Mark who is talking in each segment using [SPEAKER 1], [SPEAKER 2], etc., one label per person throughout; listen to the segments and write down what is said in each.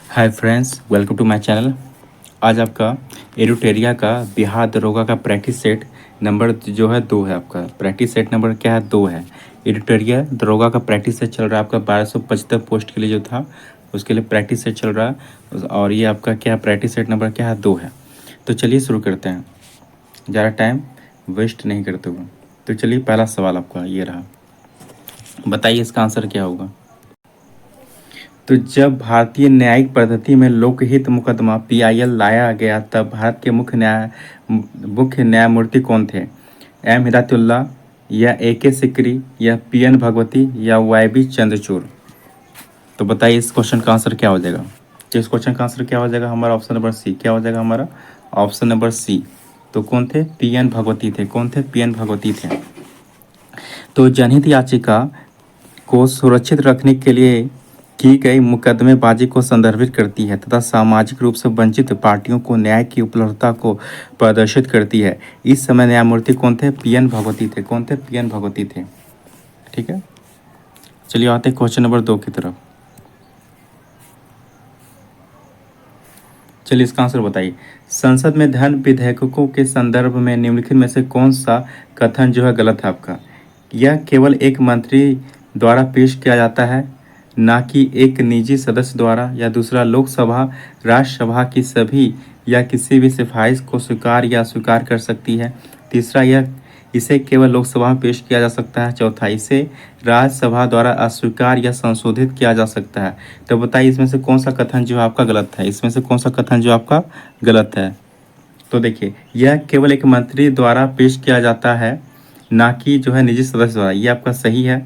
[SPEAKER 1] Hi friends, welcome to my channel. आज आपका एडुटेरिया का बिहार दरोगा का प्रैक्टिस सेट नंबर जो है 2 है। आपका प्रैक्टिस सेट नंबर क्या है? 2 है। एडुटेरिया दरोगा का प्रैक्टिस सेट चल रहा है आपका 1275 पोस्ट के लिए जो था उसके लिए प्रैक्टिस सेट चल रहा है। और ये आपका क्या है? प्रैक्टिस सेट नंबर क्या है? 2 है। तो चलिए शुरू करते हैं, ज़्यादा टाइम वेस्ट नहीं करते हुए। तो चलिए पहला सवाल आपका ये रहा, बताइए इसका आंसर क्या होगा। तो जब भारतीय न्यायिक पद्धति में लोकहित मुकदमा पीआईएल लाया गया तब भारत के मुख्य न्यायमूर्ति कौन थे? एम हिदायतुल्ला या ए के सिकरी या पी एन भगवती या वाई बी चंद्रचूड़? तो बताइए इस क्वेश्चन का आंसर क्या हो जाएगा। तो इस क्वेश्चन का आंसर क्या हो जाएगा हमारा? Option number C. क्या हो जाएगा हमारा? Option number C. तो कौन थे? पी एन भगवती थे। कौन थे? पी एन भगवती थे। तो जनहित याचिका को सुरक्षित रखने के लिए की गई मुकदमेबाजी को संदर्भित करती है तथा सामाजिक रूप से वंचित पार्टियों को न्याय की उपलब्धता को प्रदर्शित करती है। इस समय न्यायमूर्ति कौन थे? पी एन भगवती थे। कौन थे? पी एन भगवती थे। ठीक है, चलिए आते हैं क्वेश्चन नंबर 2 की तरफ। चलिए इसका आंसर बताइए। संसद में धन विधेयकों के संदर्भ में निम्नलिखित में से कौन सा कथन जो है गलत है आपका? यह केवल एक मंत्री द्वारा पेश किया जाता है, ना कि एक निजी सदस्य द्वारा। या दूसरा, लोकसभा राज्यसभा की सभी या किसी भी सिफारिश को स्वीकार या अस्वीकार कर सकती है। तीसरा, यह इसे केवल लोकसभा में पेश किया जा सकता है। चौथा, इसे राज्यसभा द्वारा अस्वीकार या संशोधित किया जा सकता है। तो बताइए इसमें से कौन सा कथन जो आपका गलत है? इसमें से कौन सा कथन जो आपका गलत है? तो देखिए, यह केवल एक मंत्री द्वारा पेश किया जाता है, ना कि जो है निजी सदस्य द्वारा, ये आपका सही है।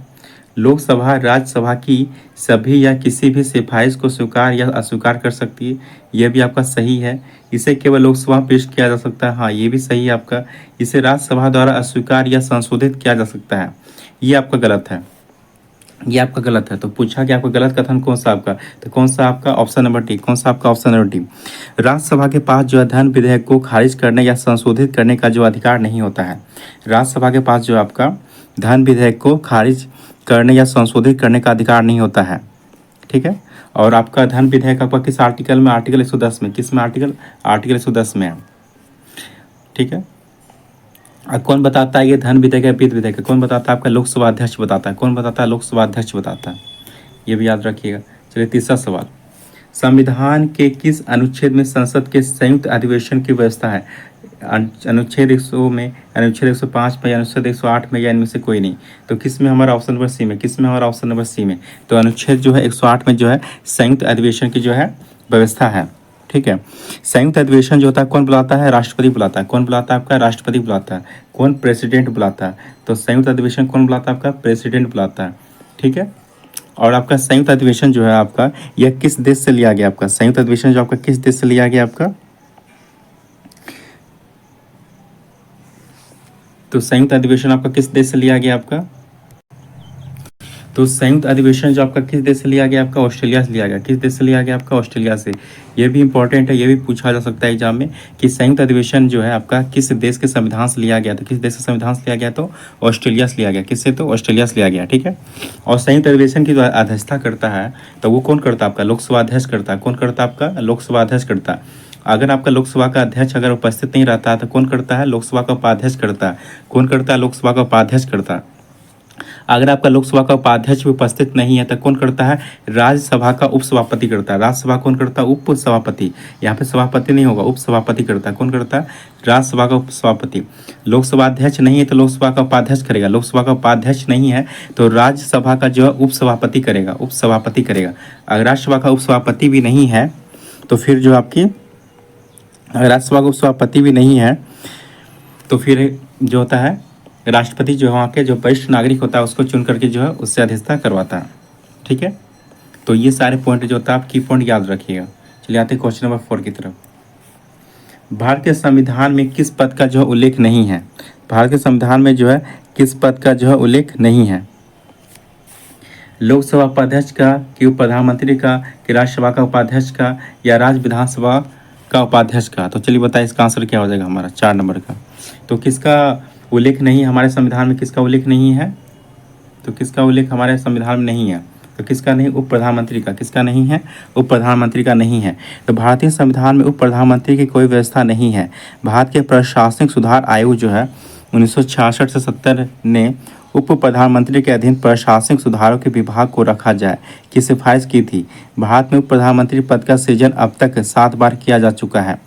[SPEAKER 1] लोकसभा राज्यसभा की सभी या किसी भी सिफारिश को स्वीकार या अस्वीकार कर सकती है, यह भी आपका सही है। इसे केवल लोकसभा में पेश किया जा सकता है, हाँ ये भी सही है आपका। इसे राज्यसभा द्वारा अस्वीकार या संशोधित किया जा सकता है, ये आपका गलत है। ये आपका गलत है। तो पूछा कि आपका गलत कथन कौन सा आपका? तो कौन सा आपका? Option number D. कौन सा आपका? Option number D. राज्यसभा के पास जो है धन विधेयक को खारिज करने या संशोधित करने का जो अधिकार नहीं होता है। राज्यसभा के पास जो आपका धन विधेयक को खारिज करने या संशोधित करने का अधिकार नहीं होता है। ठीक है, और आपका धन विधेयक आपका किस आर्टिकल में? आर्टिकल 110 में। किस में आर्टिकल? आर्टिकल 110 में है। ठीक है, कौन बताता है ये धन विधेयक है वित्त विधेयक है? कौन बताता है? आपका लोकसभा अध्यक्ष बताता है। कौन बताता है? लोकसभा अध्यक्ष बताता है, ये भी याद रखिएगा। चलिए तीसरा सवाल, संविधान के किस अनुच्छेद में संसद के संयुक्त अधिवेशन की व्यवस्था है? अनुच्छेद 100 में, अनुच्छेद 105 में, या अनुच्छेद 108 में, या इनमें से कोई नहीं? तो किस में हमारा? ऑप्शन नंबर सी में। किस में हमारा? ऑप्शन नंबर सी में। तो अनुच्छेद जो है 108 में जो है संयुक्त अधिवेशन की जो है व्यवस्था है। ठीक है, संयुक्त अधिवेशन जो होता है कौन बुलाता है? राष्ट्रपति बुलाता है। कौन बुलाता है? आपका राष्ट्रपति बुलाता है। कौन? प्रेसिडेंट बुलाता है। तो संयुक्त अधिवेशन कौन बुलाता है? आपका प्रेसिडेंट बुलाता है। ठीक है, और आपका संयुक्त अधिवेशन जो है आपका यह किस देश से लिया गया? आपका संयुक्त अधिवेशन जो आपका किस देश से लिया गया आपका? तो संयुक्त अधिवेशन आपका किस देश से लिया गया आपका? तो संयुक्त अधिवेशन जो आपका किस देश से लिया गया? आपका ऑस्ट्रेलिया से लिया गया। किस देश से लिया गया? आपका ऑस्ट्रेलिया से। ये भी इंपॉर्टेंट है, ये भी पूछा जा सकता है एग्जाम में कि संयुक्त अधिवेशन जो है आपका किस देश के संविधान से लिया गया? तो किस देश के संविधान से लिया गया? तो ऑस्ट्रेलिया से लिया गया। किससे? तो ऑस्ट्रेलिया से लिया गया। ठीक है, और संयुक्त अधिवेशन की जो अध्यक्षता करता है तो वो कौन करता है? आपका लोकसभा अध्यक्ष करता है। कौन करता है? आपका लोकसभा अध्यक्ष करता है। अगर आपका लोकसभा का अध्यक्ष अगर उपस्थित नहीं रहता है तो कौन करता है? लोकसभा का उपाध्यक्ष करता है। कौन करता है? लोकसभा का उपाध्यक्ष करता है। अगर आपका लोकसभा का उपाध्यक्ष भी उपस्थित नहीं है तो कौन करता है? राज्यसभा का उपसभापति करता है। राज्यसभा कौन करता है? उपसभापति। यहाँ पे सभापति नहीं होगा, उपसभापति करता है। कौन करता है? राज्यसभा का उपसभापति। लोकसभा अध्यक्ष नहीं है तो लोकसभा का उपाध्यक्ष करेगा। लोकसभा का उपाध्यक्ष नहीं है तो राज्यसभा का जो है उपसभापति करेगा। उपसभापति करेगा। अगर राज्यसभा का उपसभापति भी नहीं है तो फिर जो आपकी, अगर राज्यसभा का उपसभापति भी नहीं है तो फिर जो होता है राष्ट्रपति जो है वहाँ के जो वरिष्ठ नागरिक होता है उसको चुन करके जो है उससे अध्यक्षता करवाता है। ठीक है, तो ये सारे पॉइंट जो होता है आप की पॉइंट याद रखिएगा। चलिए आते हैं क्वेश्चन नंबर 4 की तरफ। भारतीय संविधान में किस पद का जो है उल्लेख नहीं है? भारत के संविधान में जो है किस पद का जो है उल्लेख नहीं है? लोकसभा उपाध्यक्ष का, कि प्रधानमंत्री का, कि राज्यसभा का उपाध्यक्ष का, या राज्य विधानसभा का उपाध्यक्ष का? तो चलिए बताइए इसका आंसर क्या हो जाएगा हमारा 4 नंबर का। तो किसका उल्लेख नहीं हमारे संविधान में? किसका उल्लेख नहीं है? तो किसका उल्लेख हमारे संविधान में नहीं है? तो किसका नहीं, उप प्रधानमंत्री का। किसका नहीं है, उप प्रधानमंत्री का नहीं है। तो भारतीय संविधान में उप प्रधानमंत्री की कोई व्यवस्था नहीं है। भारत के प्रशासनिक सुधार आयोग जो है 1966 से 70 ने उप प्रधानमंत्री के अधीन प्रशासनिक सुधारों के विभाग को रखा जाए की सिफारिश की थी। भारत में उप प्रधानमंत्री पद का सृजन अब तक 7 बार किया जा चुका है।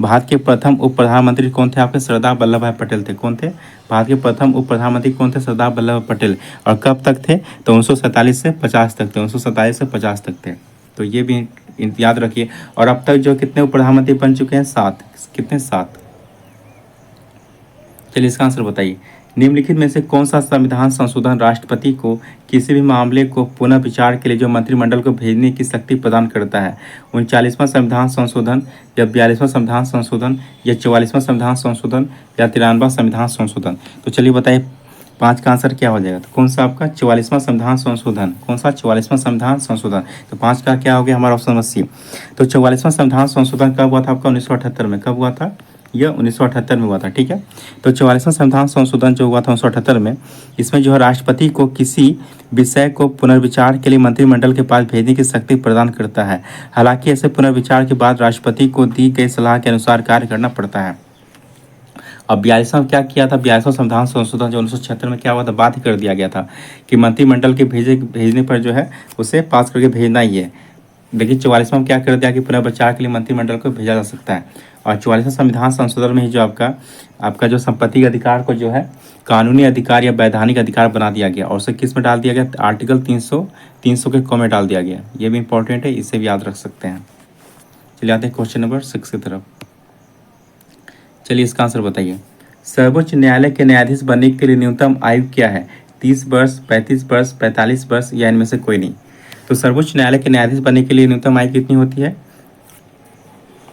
[SPEAKER 1] भारत के प्रथम उप प्रधानमंत्री कौन थे, आपके सरदार वल्लभ भाई पटेल थे। कौन थे, भारत के प्रथम उप प्रधानमंत्री कौन थे, सरदार वल्लभ भाई पटेल। और कब तक थे, तो 1947 से 50 तक थे। 1947 से 50 तक थे। तो ये भी याद रखिए। और अब तक जो कितने उप प्रधानमंत्री बन चुके हैं, 7। कितने, 7। चलिए इसका आंसर बताइए। निम्नलिखित में से कौन सा संविधान संशोधन राष्ट्रपति को किसी भी मामले को पुनः विचार के लिए जो मंत्रिमंडल को भेजने की शक्ति प्रदान करता है। 39वां संविधान संशोधन, या 42वां संविधान संशोधन, या 44वां संविधान संशोधन, या 93वां संविधान संशोधन। तो चलिए बताइए 5 का आंसर क्या हो जाएगा। तो कौन सा आपका 44वां संविधान संशोधन। कौन सा, 44वां संविधान संशोधन। तो 5 का क्या हो गया हमारा ऑप्शन सी। तो 44वां संविधान संशोधन कब हुआ था आपका, 1978 में। कब हुआ था, यह 1978 में हुआ था। ठीक है। तो 44वां संविधान संशोधन जो हुआ था 1978 में, इसमें जो है राष्ट्रपति को किसी विषय को पुनर्विचार के लिए मंत्रिमंडल के पास भेजने की शक्ति प्रदान करता है। हालांकि ऐसे पुनर्विचार के बाद राष्ट्रपति को दी गई सलाह के अनुसार कार्य करना पड़ता है। अब 42वां क्या किया था, 42वां संविधान संशोधन जो 1976 में क्या हुआ था, बाध्य कर दिया गया था कि मंत्रिमंडल के भेजने पर जो है उसे पास करके भेजना ही है। लेकिन 44वां में क्या कर दिया कि पुनर्विचार के लिए मंत्रिमंडल को भेजा जा सकता है। और 44वां संविधान संशोधन में ही जो आपका जो संपत्ति के अधिकार को जो है कानूनी अधिकार या वैधानिक अधिकार बना दिया गया, और उसे किस में डाल दिया गया, आर्टिकल 300 के क में डाल दिया गया। ये भी इंपॉर्टेंट है, इसे भी याद रख सकते हैं। चलिए आते हैं क्वेश्चन नंबर 6 की तरफ। चलिए इसका आंसर बताइए। सर्वोच्च न्यायालय के न्यायाधीश बनने के लिए न्यूनतम आयु क्या है, 30 वर्ष, 35 वर्ष, 45 वर्ष, या इनमें से कोई नहीं। तो सर्वोच्च न्यायालय के न्यायाधीश बनने के लिए न्यूनतम आयु कितनी होती है,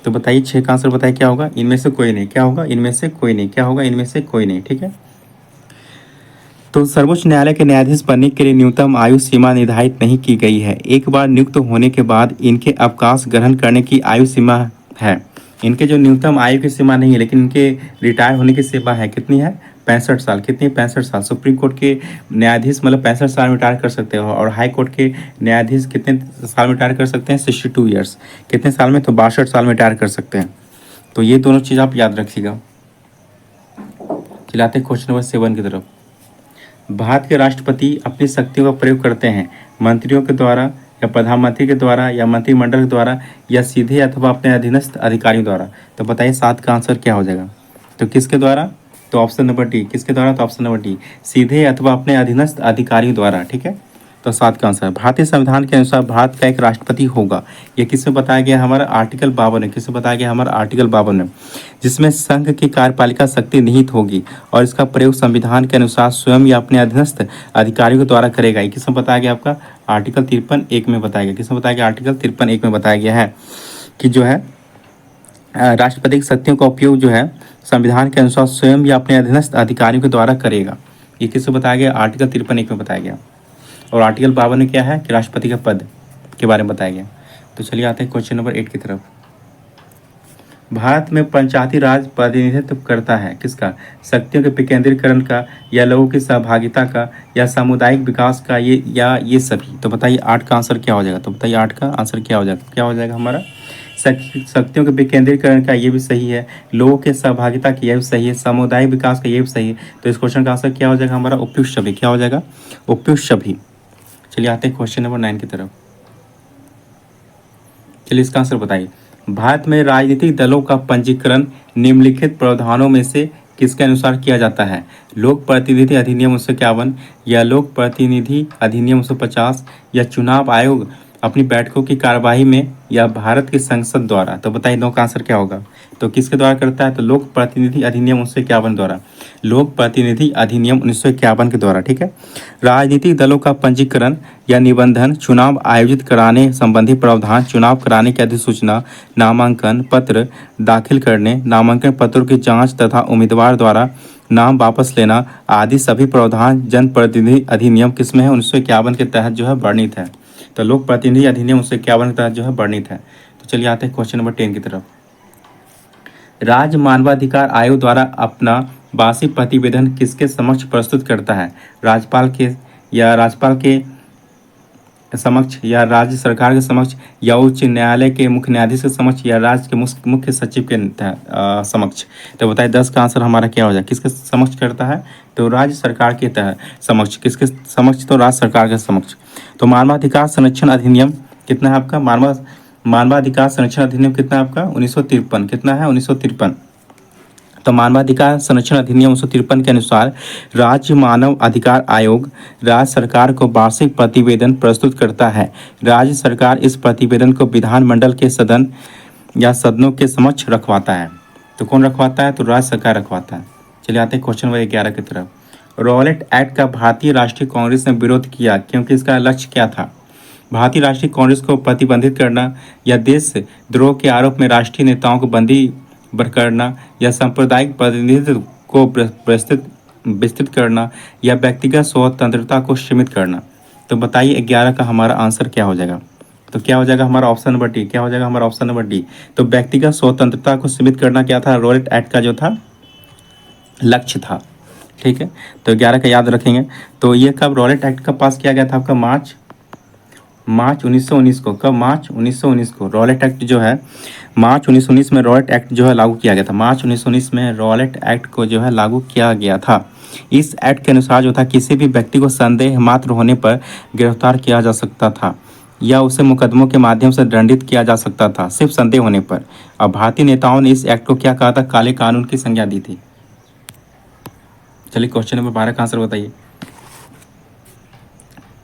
[SPEAKER 1] तो बताइए 6 का आंसर बताइए क्या होगा, इनमें से कोई नहीं। क्या होगा, इनमें से कोई नहीं। क्या होगा, इनमें से कोई नहीं। ठीक है। तो सर्वोच्च न्यायालय के न्यायाधीश बनने के लिए न्यूनतम आयु सीमा निर्धारित नहीं की गई है। एक बार नियुक्त होने के बाद इनके अवकाश ग्रहण करने की आयु सीमा है। इनके जो न्यूनतम आयु की सीमा नहीं है, लेकिन इनके रिटायर होने की सीमा है। कितनी है, 65 साल। कितनी, 65 साल। सुप्रीम कोर्ट के न्यायाधीश मतलब 65 साल में रिटायर कर सकते हो, और हाई कोर्ट के न्यायाधीश कितने साल में रिटायर कर सकते हैं, 62 ईयर्स। कितने साल में, तो 62 साल में रिटायर कर सकते हैं। तो ये दोनों चीज़ आप याद रखिएगा। चलाते हैं क्वेश्चन नंबर 7 की तरफ। भारत के राष्ट्रपति अपनी शक्तियों का प्रयोग करते हैं मंत्रियों के द्वारा, या प्रधानमंत्री के द्वारा, या मंत्रिमंडल के द्वारा, या सीधे अथवा अपने अधीनस्थ अधिकारियों द्वारा। तो बताइए 7 का आंसर क्या हो जाएगा। तो किसके द्वारा, तो ऑप्शन नंबर डी। किसके द्वारा, तो ऑप्शन नंबर डी, सीधे अथवा अपने अधीनस्थ अधिकारियों द्वारा। ठीक है। तो 7 का आंसर। भारतीय संविधान के अनुसार भारत का एक राष्ट्रपति होगा। ये किसमें बताया गया, हमारा आर्टिकल 52 में। किसमें बताया गया, हमारा आर्टिकल 52 में, जिसमें संघ की कार्यपालिका शक्ति निहित होगी और इसका प्रयोग संविधान के अनुसार स्वयं या अपने अधीनस्थ अधिकारियों के द्वारा करेगा। ये किसमें बताया गया, आपका आर्टिकल 53(1) में बताया गया। किसमें बताया गया, आर्टिकल 53(1) में बताया गया है कि जो है राष्ट्रपति की शक्तियों का उपयोग जो है संविधान के अनुसार स्वयं या अपने अधीनस्थ अधिकारियों के द्वारा करेगा। ये किसमें बताया गया, आर्टिकल 53(1) में बताया गया। और आर्टिकल 52 में क्या है कि राष्ट्रपति के पद के बारे में बताया गया। तो चलिए आते हैं क्वेश्चन नंबर 8 की तरफ। भारत में पंचायती राज प्रतिनिधित्व करता है किसका, शक्तियों के विकेंद्रीकरण का, या लोगों की सहभागिता का, या सामुदायिक विकास का, ये सभी। तो बताइए 8 का आंसर क्या हो जाएगा। तो बताइए 8 का आंसर क्या हो जाएगा, क्या हो जाएगा हमारा, शक्तियों के विकेंद्रीकरण का, ये भी सही है। लोगों के सहभागिता की, यह भी सही है। सामुदायिक विकास का, ये भी सही है। तो इस क्वेश्चन का आंसर क्या हो जाएगा हमारा, उपयुक्त सभी। क्या हो जाएगा, उपयुक्त सभी। चलिए आते हैं क्वेश्चन नंबर 9 की तरफ। चलिए इसका आंसर बताइए। भारत में राजनीतिक दलों का पंजीकरण निम्नलिखित प्रावधानों में से किसके अनुसार किया जाता है, लोक प्रतिनिधि अधिनियम 1951, या लोक प्रतिनिधि अधिनियम 1950, या चुनाव आयोग अपनी बैठकों की कार्यवाही में, या भारत की संसद द्वारा। तो बताइए 9 का आंसर क्या होगा। तो किसके द्वारा करता है, तो लोक प्रतिनिधि अधिनियम 1951 द्वारा। लोक प्रतिनिधि अधिनियम 1951 के द्वारा। ठीक है। राजनीतिक दलों का पंजीकरण या निबंधन, चुनाव आयोजित कराने संबंधी प्रावधान, चुनाव कराने की अधिसूचना, नामांकन पत्र दाखिल करने, नामांकन पत्रों की जांच तथा उम्मीदवार द्वारा नाम वापस लेना आदि सभी प्रावधान जनप्रतिनिधि अधिनियम किसमें है, 1951 के तहत जो है वर्णित है। तो लोक प्रतिनिधि अधिनियम 1951 के तहत जो है वर्णित है। तो चलिए आते हैं क्वेश्चन नंबर 10 की तरफ। राज्य मानवाधिकार आयोग द्वारा अपना वार्षिक प्रतिवेदन किसके समक्ष प्रस्तुत करता है, राज्यपाल के, या राज्यपाल के समक्ष या राज्य सरकार के समक्ष या उच्च न्यायालय के मुख्य न्यायाधीश के समक्ष या राज्य के मुख्य सचिव के समक्ष। तो बताइए 10 का आंसर हमारा क्या हो जाए, किसके समक्ष करता है? तो राज्य सरकार के तहत समक्ष। किसके समक्ष? तो राज्य सरकार के समक्ष। तो मानवाधिकार संरक्षण अधिनियम कितना है आपका? मानवाधिकार संरक्षण अधिनियम कितना है आपका? 1953। कितना है? 1953। तो मानवाधिकार संरक्षण अधिनियम 1953 के अनुसार राज्य मानव अधिकार आयोग राज्य सरकार को वार्षिक प्रतिवेदन प्रस्तुत करता है। राज्य सरकार इस प्रतिवेदन को विधानमंडल के सदन या सदनों के समक्ष रखवाता है। तो कौन रखवाता है? तो राज्य सरकार रखवाता है। चलिए आते हैं क्वेश्चन नंबर 11 की तरफ। रॉलेट एक्ट का भारतीय राष्ट्रीय कांग्रेस ने विरोध किया क्योंकि इसका लक्ष्य क्या था? भारतीय राष्ट्रीय कांग्रेस को प्रतिबंधित करना या देश द्रोह के आरोप में राष्ट्रीय नेताओं को बंदी करना या सांप्रदायिक प्रतिनिधित्व को विस्तृत करना या व्यक्तिगत स्वतंत्रता को सीमित करना। तो बताइए 11 का हमारा आंसर क्या हो जाएगा? तो क्या हो जाएगा हमारा? Option number D. क्या हो जाएगा हमारा? Option number D. तो व्यक्तिगत स्वतंत्रता को सीमित करना क्या था? रॉलेट एक्ट का जो था लक्ष्य था। ठीक है, तो 11 का याद रखेंगे। तो ये कब रॉलेट एक्ट का पास किया गया था आपका? मार्च 1919 को। कब? मार्च 1919 को रॉलेट एक्ट जो है मार्च 1919 में रॉलेट एक्ट जो है लागू किया गया था। मार्च 1919 में रॉलेट एक्ट को जो है लागू किया गया था। इस एक्ट के अनुसार जो था किसी भी व्यक्ति को संदेह मात्र होने पर गिरफ्तार किया जा सकता था या उसे मुकदमों के माध्यम से दंडित किया जा सकता था, सिर्फ संदेह होने पर। और भारतीय नेताओं ने इस एक्ट को क्या कहा था? काले कानून की संज्ञा दी थी। चलिए क्वेश्चन नंबर 12 का आंसर बताइए।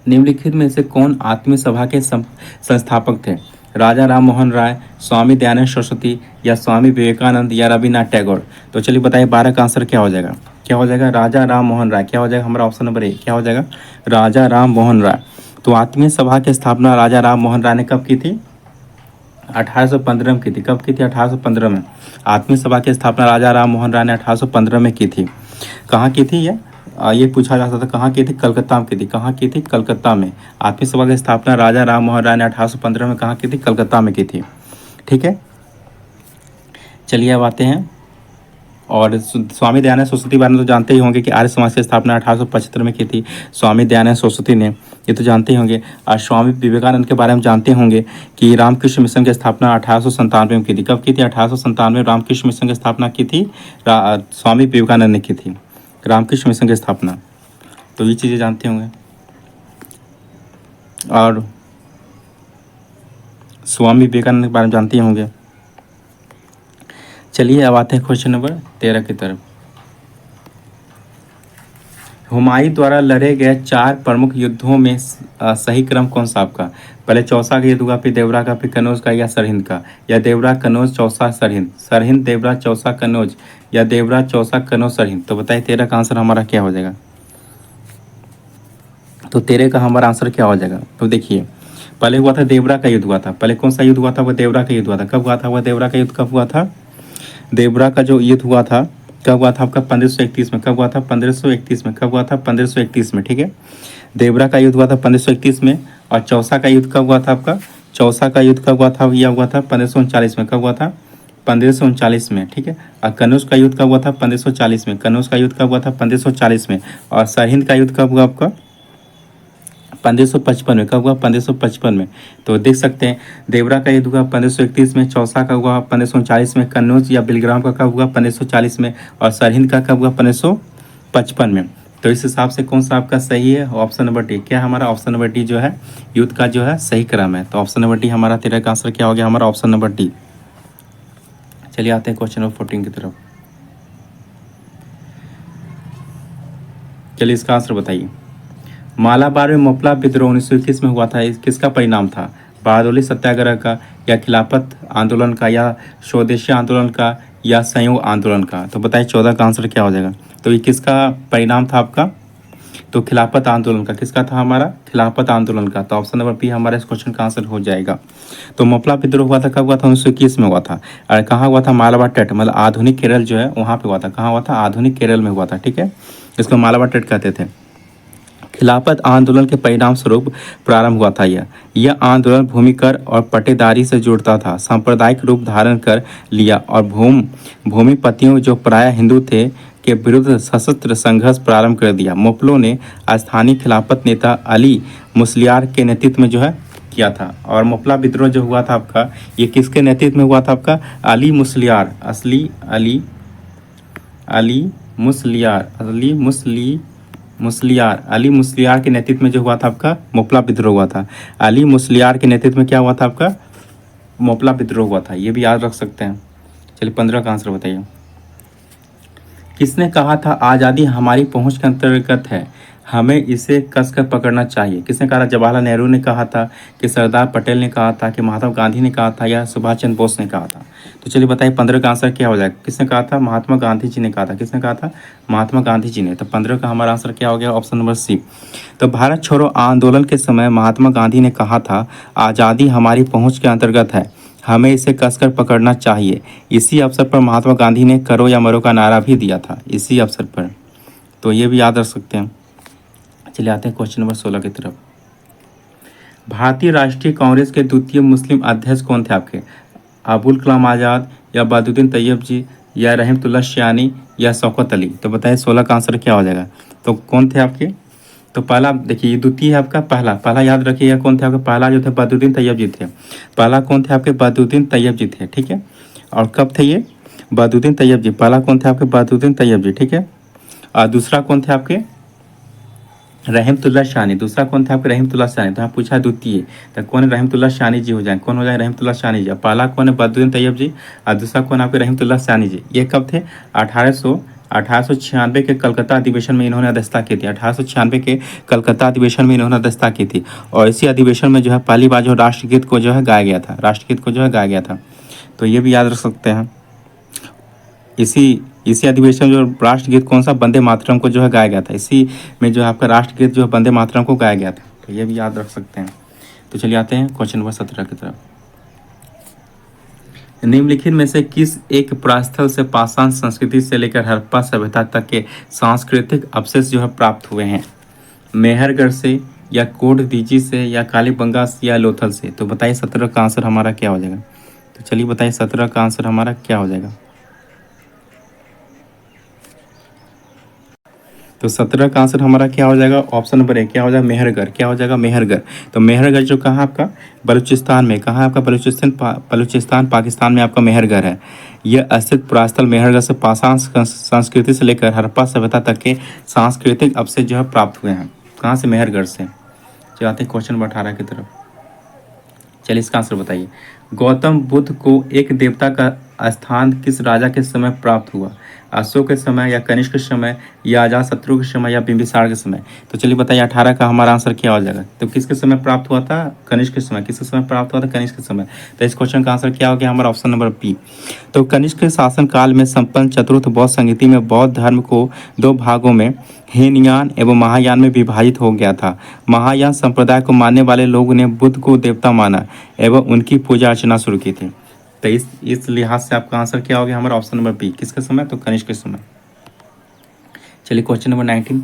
[SPEAKER 1] निम्नलिखित में से कौन आत्मीय सभा के संस्थापक थे? राजा राम मोहन राय, स्वामी दयानंद सरस्वती या स्वामी विवेकानंद या रविन्द्रनाथ टैगोर। तो चलिए बताइए 12 का आंसर क्या हो जाएगा? क्या हो जाएगा? राजा राम मोहन राय। क्या हो जाएगा हमारा? Option number A. क्या हो जाएगा? राजा राम मोहन राय। तो आत्मीय सभा की स्थापना राजा राम मोहन राय ने कब की थी? 1815 में की थी। कब की थी? 1815 में। आत्मीय सभा की स्थापना राजा राम मोहन राय ने 1815 में की थी। कहाँ की थी ये पूछा जा सकता था। कहाँ की थी? कलकत्ता में की थी। कहाँ की थी? कलकत्ता में। आत्मीय सभा की स्थापना राजा राम मोहन राय ने 1815 में कहाँ की थी? कलकत्ता में की थी। ठीक है, चलिए अब आते हैं। और स्वामी दयानंद सरस्वती बारे में तो जानते ही होंगे कि आर्य समाज की स्थापना 1875 में की थी स्वामी दयानंद सरस्वती ने, ये तो जानते ही होंगे। और स्वामी विवेकानंद के बारे में जानते होंगे कि रामकृष्ण मिशन की स्थापना 1897 में की थी। कब की थी? 1897 में रामकृष्ण मिशन की स्थापना की थी, स्वामी विवेकानंद ने की थी रामकृष्ण मिशन की स्थापना। तो ये चीज़ें जानते होंगे। और स्वामी विवेकानंद के बारे में जानते ही होंगे। चलिए अब आते हैं क्वेश्चन नंबर 13 की तरफ। हुमायूं द्वारा लड़े गए 4 प्रमुख युद्धों में सही क्रम कौन सा आपका? पहले चौसा का युद्ध हुआ, फिर देवरा का, फिर कनौज का या सरहिंद का, या देवरा कनौज चौसा सरहिंद, सरहिंद देवरा चौसा कनौज, या देवरा चौसा कनौज सरहिंद। तो बताइए 13 का आंसर हमारा क्या हो जाएगा? तो 13 का हमारा आंसर क्या हो जाएगा? तो देखिए पहले हुआ था देवरा का युद्ध हुआ था। पहले कौन सा युद्ध हुआ था? वो देवरा का युद्ध हुआ था। कब हुआ था? वह देवरा का युद्ध कब हुआ था? देवरा का जो युद्ध हुआ था कब हुआ था आपका? 1531 में। कब हुआ था? 1531 में। कब हुआ था? 1531 में। ठीक है, देवरा का युद्ध हुआ था 1531 में। और चौसा का युद्ध कब हुआ था आपका? चौसा का युद्ध कब हुआ था? यह हुआ था 1539 में। कब हुआ था? 1539 में। ठीक है, और कनौज का युद्ध कब हुआ था? 1540 में। कनौज का युद्ध कब हुआ था? 1540 में। और सरहिंद का युद्ध कब हुआ आपका? 1555 में। कब हुआ? 1555 में। तो देख सकते हैं देवरा का युद्ध हुआ 1531 में, चौसा का हुआ 1539 में, कन्नौज या बिलग्राम का कब हुआ? 1540 में, और सरहिंद का कब हुआ? 1555 में। तो इस हिसाब से कौन सा आपका सही है? Option number D. क्या हमारा? ऑप्शन नंबर डी जो है युद्ध का जो है सही क्रम है। तो ऑप्शन नंबर डी हमारा 13 का आंसर क्या हो गया? हमारा ऑप्शन नंबर डी। चलिए आते हैं क्वेश्चन नंबर 14 की तरफ। चलिए इसका आंसर बताइए। मालाबार में मोपला विद्रोह 1921 में हुआ था, किसका परिणाम था? बहादुरी सत्याग्रह का, या खिलाफत आंदोलन का, या स्वदेशी आंदोलन का, या संयोग आंदोलन का? तो बताइए 14 का आंसर क्या हो जाएगा? तो ये किसका परिणाम था आपका? तो खिलाफत आंदोलन का। किसका था हमारा? खिलाफत आंदोलन का। तो ऑप्शन नंबर बी हमारा इस क्वेश्चन का आंसर हो जाएगा। तो मोपला विद्रोह हुआ था कब हुआ था? 1921 में हुआ था। और कहाँ हुआ था? मालाबार टेट, मतलब आधुनिक केरल जो है वहाँ पे हुआ था। कहाँ हुआ था? आधुनिक केरल में हुआ था। ठीक है, इसको मालाबार टेट कहते थे। खिलाफत आंदोलन के परिणाम स्वरूप प्रारंभ हुआ था। यह आंदोलन भूमिकर और पट्टेदारी से जुड़ता था, सांप्रदायिक रूप धारण कर लिया और भूमिपतियों जो प्रायः हिंदू थे के विरुद्ध सशस्त्र संघर्ष प्रारंभ कर दिया। मोपलो ने स्थानीय खिलाफत नेता अली मुस्लियार के नेतृत्व में जो है किया था। और मोपला विद्रोह जो हुआ था आपका, ये किसके नेतृत्व में हुआ था आपका? अली मुस्लियार, असली अली मुस्लियार के नेतृत्व में जो हुआ था आपका मोपला विद्रोह हुआ था। अली मुस्लियार के नेतृत्व में क्या हुआ था आपका? मोपला विद्रोह हुआ था। ये भी याद रख सकते हैं। चलिए 15 का आंसर बताइए। किसने कहा था आज़ादी हमारी पहुंच के अंतर्गत है, हमें इसे कसकर पकड़ना चाहिए? किसने कहा था? जवाहरलाल नेहरू ने कहा था, कि सरदार पटेल ने कहा था, कि महात्मा गांधी ने कहा था, या सुभाष चंद्र बोस ने कहा था? तो चलिए बताइए 15 का आंसर क्या हो जाएगा? किसने कहा था? महात्मा गांधी जी ने कहा था। किसने कहा था? महात्मा गांधी जी ने। तो 15 का हमारा आंसर क्या हो गया? Option number C. तो भारत छोड़ो आंदोलन के समय महात्मा गांधी ने कहा था आज़ादी हमारी पहुँच के अंतर्गत है, हमें इसे कसकर पकड़ना चाहिए। इसी अवसर पर महात्मा गांधी ने करो या मरो का नारा भी दिया था, इसी अवसर पर। तो ये भी याद रख सकते हैं। चलिए आते हैं क्वेश्चन नंबर 16 की तरफ। भारतीय राष्ट्रीय कांग्रेस के द्वितीय मुस्लिम अध्यक्ष कौन थे आपके? अबुल कलाम आज़ाद, या बहादुद्दीन तैयब जी, या रहमतुल्लाह शानी, या शौकत अली? तो बताइए 16 का आंसर क्या हो जाएगा? तो कौन थे आपके? तो पहला देखिए, ये द्वितीय है आपका, पहला याद रखिएगा कौन थे आपके? पहला जो थे बहादुद्दीन तैयब जी थे। पहला कौन थे आपके? बहादुद्दीन तैयब जी थे, ठीक है। और कब थे ये? बहादुद्दीन तैयब जी। पहला कौन थे आपके? बहादुद्दीन तैयब जी, ठीक है। और दूसरा कौन थे आपके? रहमतुल्लाह शानी। दूसरा कौन था आपके? रहमतुल्लाह शानी। तो यहाँ पूछा द्वितीय, तो कौन है? रहमतुल्लाह शानी जी हो जाए। कौन हो जाए? रहमतुल्लाह शानी जी। पहला कौन है? बहादुद्दीन तैयब जी। और दूसरा कौन आपके? रहमतुल्लाह शानी जी। ये कब थे? 1896 के कलकत्ता अधिवेशन में इन्होंने अध्यक्षता की थी। 1896 के कलकत्ता अधिवेशन में इन्होंने अध्यक्षता की थी। और इसी अधिवेशन में जो है पहली बार जो राष्ट्रगीत को जो है गाया गया था, राष्ट्रगीत को जो है गाया गया था। तो ये भी याद रख सकते हैं। इसी अधिवेशन में जो राष्ट्रगीत कौन सा? वंदे मातरम को जो है गाया गया था। इसी में जो है आपका राष्ट्रगीत जो है वंदे मातरम को गाया गया था। तो ये भी याद रख सकते हैं। तो चलिए आते हैं क्वेश्चन नंबर 17 की तरफ। निम्नलिखित में से किस एक पुरास्थल से पाषाण संस्कृति से लेकर हड़प्पा सभ्यता तक के सांस्कृतिक अवशेष जो है प्राप्त हुए हैं? मेहरगढ़ से, या कोटदीजी से, या कालीबंगा से, या लोथल से? तो बताइए 17 का आंसर हमारा क्या हो जाएगा? तो चलिए बताइए 17 का आंसर हमारा क्या हो जाएगा? तो 17 का आंसर हमारा क्या हो जाएगा? ऑप्शन नंबर ए क्या हो जाएगा? मेहरगढ़। क्या हो जाएगा? मेहरगढ़। तो मेहरगढ़ जो कहाँ आपका? बलूचिस्तान में। कहाँ आपका? बलूचिस्तान पाकिस्तान में आपका मेहरगढ़ है। यह स्थित पुरास्थल मेहरगढ़ से पाषाण संस्कृति से लेकर हड़प्पा सभ्यता तक के सांस्कृतिक अवशेष जो है प्राप्त हुए हैं। कहाँ से? मेहरगढ़ से। चलिए आते हैं क्वेश्चन नंबर 18 की तरफ। चलिए इसका आंसर बताइए। गौतम बुद्ध को एक देवता का स्थान किस राजा के समय प्राप्त हुआ? अशोक के समय, या कनिष्क के समय, या अजातशत्रु के समय, या बिंबिसार के समय? तो चलिए बताइए 18 का हमारा आंसर क्या हो जाएगा? तो किसके समय प्राप्त हुआ था? कनिष्क के समय। किसके समय प्राप्त हुआ था? कनिष्क के समय। तो इस क्वेश्चन का आंसर क्या हो गया हमारा? Option number B. तो कनिष्क के शासन काल में संपन्न चतुर्थ बौद्ध संगीति में बौद्ध धर्म को दो भागों में हीनयान एवं महायान में विभाजित हो गया था। महायान संप्रदाय को मानने वाले लोगों ने बुद्ध को देवता माना एवं उनकी पूजा अर्चना शुरू की थी। तो इस लिहाज से आपका आंसर क्या हो गया हमारा? Option number B. किसके समय? तो कनिष्क के समय। चलिए क्वेश्चन नंबर 19।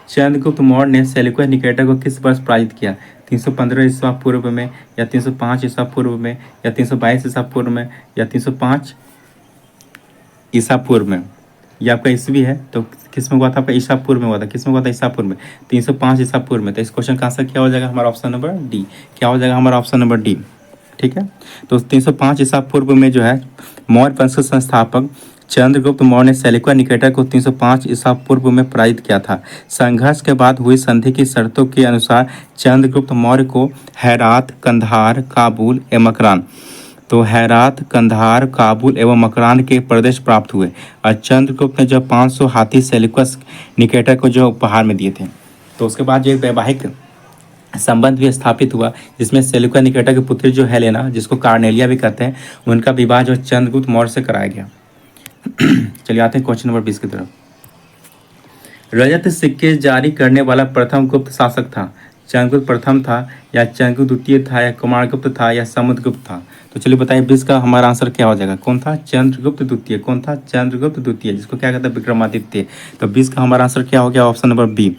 [SPEAKER 1] चंद्रगुप्त मौर्य ने सेल्यूकस निकेटर को किस वर्ष पराजित किया? 315 ईसा पूर्व में, या 305 ईसा पूर्व में, या 322 ईसा पूर्व में, या 305 ईसा पूर्व में? ये आपका ईस्वी है, तो किस में हुआ था आपका? ईसा पूर्व में हुआ था। किस में हुआ था? ईसा पूर्व में। 305 ईसा पूर्व में। तो इस क्वेश्चन का आंसर क्या हो जाएगा हमारा? Option number D. क्या हो जाएगा हमारा? ऑप्शन नंबर डी, ठीक है। तो 305 ईसा पूर्व में जो है मौर्य वंश के संस्थापक चंद्रगुप्त मौर्य ने सेल्यूकस निकेटर को 305 ईसा पूर्व में पराजित किया था। संघर्ष के बाद हुई संधि की शर्तों के अनुसार चंद्रगुप्त मौर्य को हेरात, कंधार, काबुल एवं मकरान, तो हेरात, कंधार, काबुल एवं मकरान के प्रदेश प्राप्त हुए। और चंद्रगुप्त ने जो 500 हाथी सेल्यूकस निकेटर को जो उपहार में दिए थे। तो उसके बाद जो एक वैवाहिक संबंध भी स्थापित हुआ, जिसमें सेल्यूकस निकेटर की पुत्री जो हेलेना, जिसको कार्नेलिया भी कहते हैं, उनका विवाह जो चंद्रगुप्त मौर्य से कराया गया। चलिए आते हैं क्वेश्चन नंबर 20 की तरफ। रजत सिक्के जारी करने वाला प्रथम गुप्त शासक था? चंद्रगुप्त प्रथम था, या चंद्रगुप्त द्वितीय था, या कुमारगुप्त था, या समुद्रगुप्त था? तो चलिए बताइए 20 का हमारा आंसर क्या हो जाएगा? कौन था? चंद्रगुप्त द्वितीय। कौन था? चंद्रगुप्त द्वितीय, जिसको क्या कहते हैं? विक्रमादित्य। तो 20 का हमारा आंसर क्या हो गया? Option number B.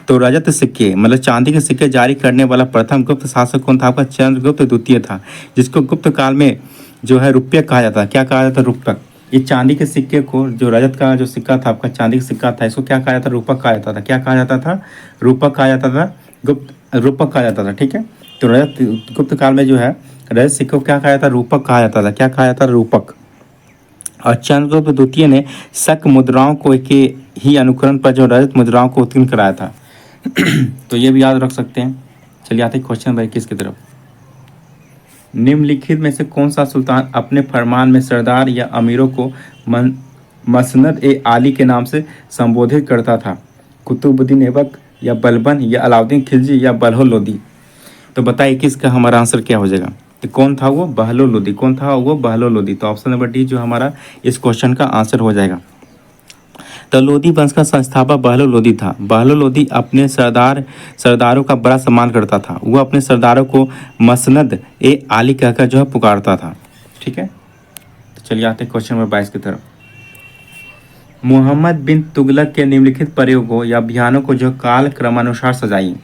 [SPEAKER 1] तो रजत सिक्के मतलब चांदी के सिक्के जारी करने वाला प्रथम गुप्त शासक कौन था आपका? चंद्रगुप्त द्वितीय था, जिसको गुप्त काल में जो है रुपये कहा जाता है। क्या कहा जाता है? रूपक। ये चांदी के सिक्के को, जो रजत का जो सिक्का था आपका, चांदी का सिक्का था, इसको क्या कहा जाता था? रूपक कहा जाता था। क्या कहा जाता था? रूपक कहा जाता था। गुप्त रूपक कहा जाता था, ठीक है। तो रजत गुप्त काल में जो है रजत सिक्के को क्या कहा जाता? रूपक कहा जाता था। क्या कहा जाता? रूपक। और चंद्रगुप्त द्वितीय ने शक मुद्राओं को के ही अनुकरण पर जो रजत मुद्राओं को उत्कीर्ण कराया था। तो ये भी याद रख सकते हैं। चलिए आते हैं क्वेश्चन नंबर 21 की तरफ। निम्नलिखित में से कौन सा सुल्तान अपने फरमान में सरदार या अमीरों को मसनद ए आली के नाम से संबोधित करता था? कुतुबुद्दीन ऐबक या बलबन या अलाउद्दीन खिलजी या बल्हो लोदी? तो बताइए किसका हमारा आंसर क्या हो जाएगा? तो कौन था वो? बहलो लोदी। कौन था वो? बहलो लोदी। तो ऑप्शन नंबर डी जो हमारा इस क्वेश्चन का आंसर हो जाएगा। तो लोदी वंश का संस्थापक बहलो लोदी था। बहलो लोदी अपने सरदारों का बड़ा सम्मान करता था। वो अपने सरदारों को मसनद ए आली कहकर जो है पुकारता था, ठीक है। तो चलिए आते हैं क्वेश्चन नंबर 22 की तरफ। मोहम्मद बिन तुगलक के निम्नलिखित प्रयोगों या अभियानों को जो काल क्रमानुसार सजाइए।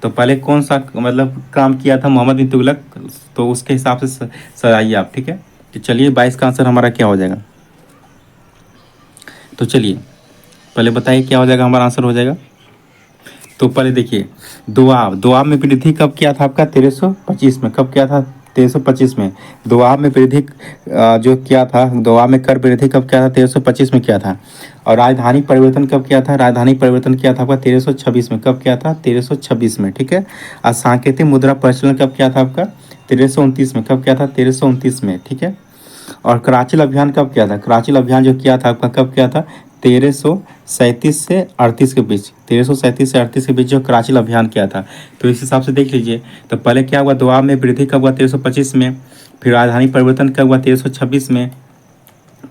[SPEAKER 1] तो पहले कौन सा मतलब काम किया था मोहम्मद बिन तुगलक, तो उसके हिसाब से सजाइए आप, ठीक है। तो चलिए 22 का आंसर हमारा क्या हो जाएगा? तो चलिए पहले बताइए क्या हो जाएगा, हमारा आंसर हो जाएगा। तो पहले देखिए, दोआब दोआब में वृद्धि कब किया था आपका? 1325 में। कब किया था? 1325 में। दोआब में वृद्धि जो किया था, दोआब में कर वृद्धि कब किया था? 1325 में किया था। और राजधानी परिवर्तन कब किया था? राजधानी परिवर्तन किया था आपका 1326 में। कब किया था? 1326 में, ठीक है। और सांकेतिक मुद्रा प्रचलन कब किया था आपका? 1329 में। कब किया था? 1329 में, ठीक है। और कराची अभियान कब किया था? कराची अभियान जो किया था आपका कब किया था? 1337 से 38 के बीच। 1337 से 38 के बीच जो कराची अभियान किया था। तो इस हिसाब से देख लीजिए। तो पहले क्या हुआ? दोआब में वृद्धि कब हुआ? 1325 में। फिर राजधानी परिवर्तन कब हुआ? 1326 में।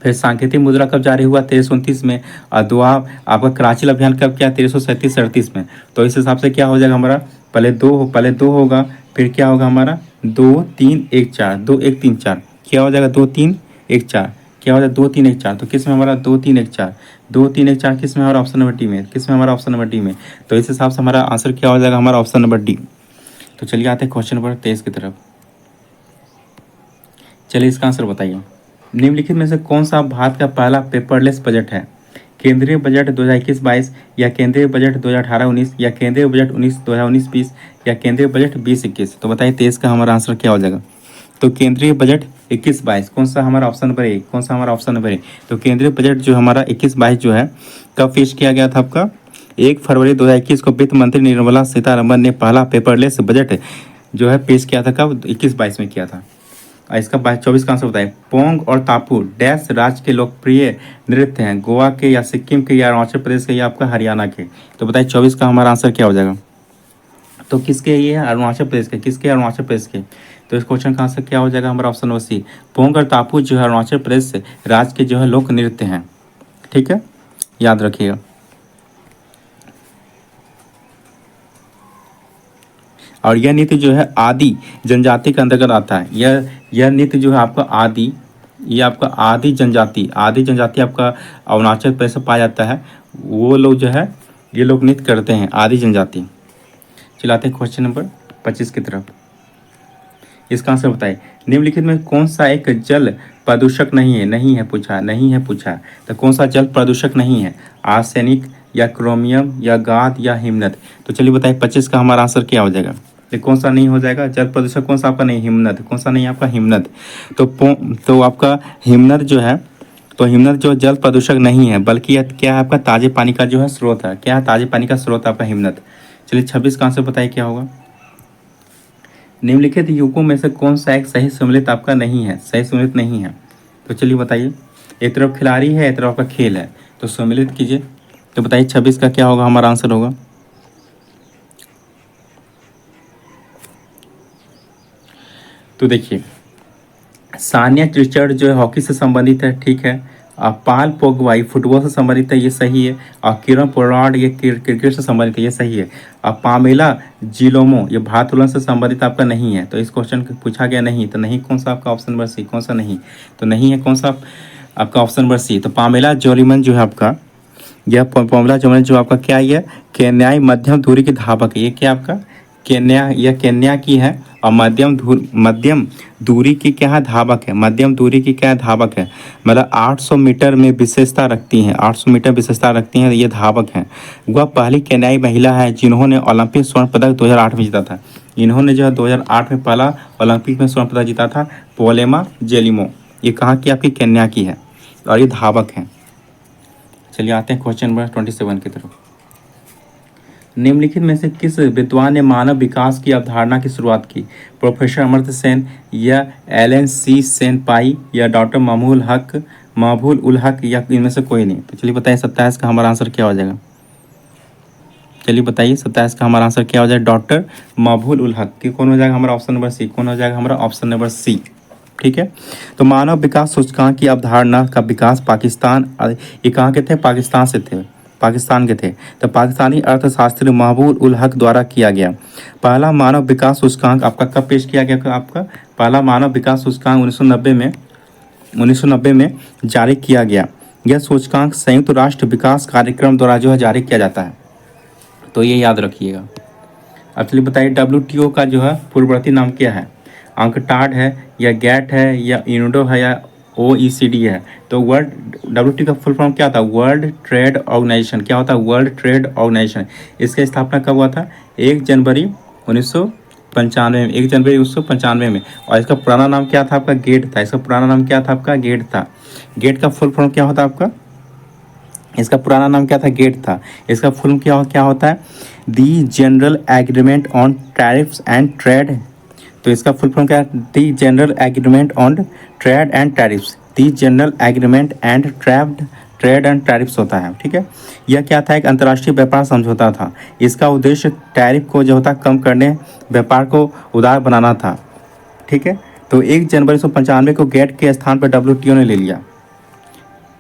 [SPEAKER 1] फिर सांकेतिक मुद्रा कब जारी हुआ? 1329 में। और दोआब आपका कराची अभियान कब किया? 1337 से 38 में। तो इस हिसाब से क्या हो जाएगा हमारा? पहले दो होगा, फिर क्या होगा हमारा? 2 3 1 4, 2 1 3 4। क्या हो जाएगा? 2 3 1 4। क्या हो जाएगा? 2 3 1 4। तो किस में हमारा? 2 3 1 4। 2 3 1 4 किस में? हमारा ऑप्शन नंबर डी में। किस में? हमारा ऑप्शन नंबर डी में। तो इस हिसाब से हमारा आंसर क्या हो जाएगा? हमारा ऑप्शन नंबर डी। तो चलिए आते हैं क्वेश्चन नंबर 23 की तरफ। चलिए इसका आंसर बताइए। निम्नलिखित में से कौन सा भारत का पहला पेपरलेस बजट है? केंद्रीय बजट 2021-22 या केंद्रीय बजट 2018-19 या केंद्रीय बजट 2019-20 या केंद्रीय बजट 2021? तो बताइए 23 का हमारा आंसर क्या हो जाएगा? तो केंद्रीय बजट 21-22 कौन सा? हमारा ऑप्शन नंबर ए। कौन सा? हमारा ऑप्शन नंबर ए। तो केंद्रीय बजट जो हमारा 21-22 जो है कब पेश किया गया था आपका? 1 फरवरी 2021 को वित्त मंत्री निर्मला सीतारमन ने पहला पेपरलेस बजट जो है पेश किया था। कब? 21-22 में किया था। इसका 24 का आंसर बताइए। पोंग और तापू डैश राज्य के लोकप्रिय नृत्य हैं? गोवा के या सिक्किम के या अरुणाचल प्रदेश के या आपका हरियाणा के? तो बताइए 24 का हमारा आंसर क्या हो जाएगा? तो किसके? ये है अरुणाचल प्रदेश के। किसके? अरुणाचल प्रदेश के। तो इस क्वेश्चन का आंसर क्या हो जाएगा? हमारा ऑप्शन नंबर सी। पोंग और तापू जो है अरुणाचल प्रदेश राज्य के जो है लोक नृत्य हैं, ठीक है, याद रखिएगा। और यह नृत्य जो है आदि जनजाति के अंतर्गत आता है। यह नृत्य जो है आपका आदि, ये आपका आदि जनजाति आपका अरुणाचल प्रदेश में पाया जाता है। वो लोग जो है ये लोग नृत्य करते हैं, आदि जनजाति। चलाते हैं क्वेश्चन नंबर 25 की तरफ। इसका आंसर बताइए। निम्नलिखित में कौन सा एक जल प्रदूषक नहीं है? नहीं है पूछा। तो कौन सा जल प्रदूषक नहीं है? आर्सेनिक या क्रोमियम या गाद या हिमनद? तो चलिए बताइए 25 का हमारा आंसर क्या हो जाएगा? ये कौन सा नहीं हो जाएगा जल प्रदूषक? कौन सा आपका नहीं? हिमनद। कौन सा नहीं? आपका हिमनद। तो आपका हिमनद जो है, तो हिमनद जो जल प्रदूषक नहीं है, बल्कि यह क्या है? आपका ताजे पानी का जो है स्रोत है। क्या है? ताजे पानी का स्रोत आपका हिमनद। चलिए 26 का आंसर बताइए क्या होगा? निम्नलिखित युगों में से कौन सा एक सही सम्मिलित आपका नहीं है? सही सम्मिलित नहीं है। तो चलिए बताइए। एक तरफ खिलाड़ी है, एक तरफ आपका खेल है, तो सम्मिलित कीजिए। तो बताइए 26 का क्या होगा? हमारा आंसर होगा। तो देखिए, सानिया रिचर्ड जो है हॉकी से संबंधित है, ठीक है। पाल पोगबाई फुटबॉल से संबंधित है, ये सही है। और किरण पोलार्ड ये क्रिकेट से संबंधित है, ये सही है। और पामेला जिलोमो ये भारोत्तोलन से संबंधित आपका नहीं है। तो इस क्वेश्चन पूछा गया नहीं, तो नहीं कौन सा आपका? Option number C. कौन सा नहीं? तो नहीं है कौन सा आपका? Option number C. तो पामेला जोरीमन जो है आपका, यह पामेला जोरीमन जो आपका क्या है? कि न्याय मध्यम दूरी की धावक है। ये क्या आपका? केन्या, यह केन्या की है और मध्यम दूरी की क्या है, धावक है। मध्यम दूरी की क्या है, धावक है। मतलब 800 मीटर में विशेषता रखती हैं, 800 मीटर विशेषता रखती हैं, ये धावक हैं। वह पहली केन्याई महिला है जिन्होंने ओलंपिक स्वर्ण पदक 2008 में जीता था। इन्होंने जो है 2008 में पहला ओलंपिक में स्वर्ण पदक जीता था, पोलेमा जेलिमो। ये कहाँ की, आपकी केन्या की है और ये धावक हैं। चलिए आते हैं क्वेश्चन नंबर 27 की तरफ। निम्नलिखित में से किस विद्वान ने मानव विकास की अवधारणा की शुरुआत की? प्रोफेसर अमर्त्य सेन या एलन सी सेन पाई या डॉक्टर महबूल उल हक या इनमें से कोई नहीं? तो चलिए बताइए 27 का हमारा आंसर क्या हो जाएगा? चलिए बताइए 27 का हमारा आंसर क्या हो जाएगा? डॉक्टर महबूल उल हक। कि कौन हो जाएगा हमारा ऑप्शन नंबर सी? कौन हो जाएगा हमारा ऑप्शन नंबर सी? ठीक है। तो मानव विकास सूचकांक की अवधारणा का विकास पाकिस्तान, ये कहाँ के थे? पाकिस्तान से थे, पाकिस्तान के थे। तो पाकिस्तानी अर्थशास्त्री महबूब उल हक द्वारा किया गया पहला मानव विकास सूचकांक आपका कब पेश किया गया? आपका पहला मानव विकास सूचकांक 1990 में जारी किया गया। यह सूचकांक संयुक्त राष्ट्र विकास कार्यक्रम द्वारा जो है जारी किया जाता है, तो ये याद रखिएगा। अब चलिए बताइए WTO का जो है पूर्ववर्ती नाम क्या है? अंकटाड है या गैट है या यूनिडो है या OECD है? तो वर्ल्ड WTO का फुल फॉर्म क्या था? World trade organisation. क्या होता है? World trade organisation. इसकी स्थापना कब हुआ था? 1 जनवरी 1995 में, 1 जनवरी 1995 में। और इसका पुराना नाम क्या था? आपका गेट था। इसका पुराना नाम क्या था? आपका गेट था। गेट का फुल फॉर्म क्या होता है आपका? इसका पुराना नाम क्या था? गेट था। इसका फुल क्या होता है? The general agreement on tariffs and trade. तो इसका फुल फॉर्म क्या है? The general agreement on trade and tariffs. The general agreement and trade and tariffs होता है। ठीक है। यह क्या था? एक अंतर्राष्ट्रीय व्यापार समझौता था। इसका उद्देश्य टैरिफ को जो होता कम करने, व्यापार को उदार बनाना था। ठीक है। तो 1 जनवरी 1995 को गेट के स्थान पर WTO ने ले लिया।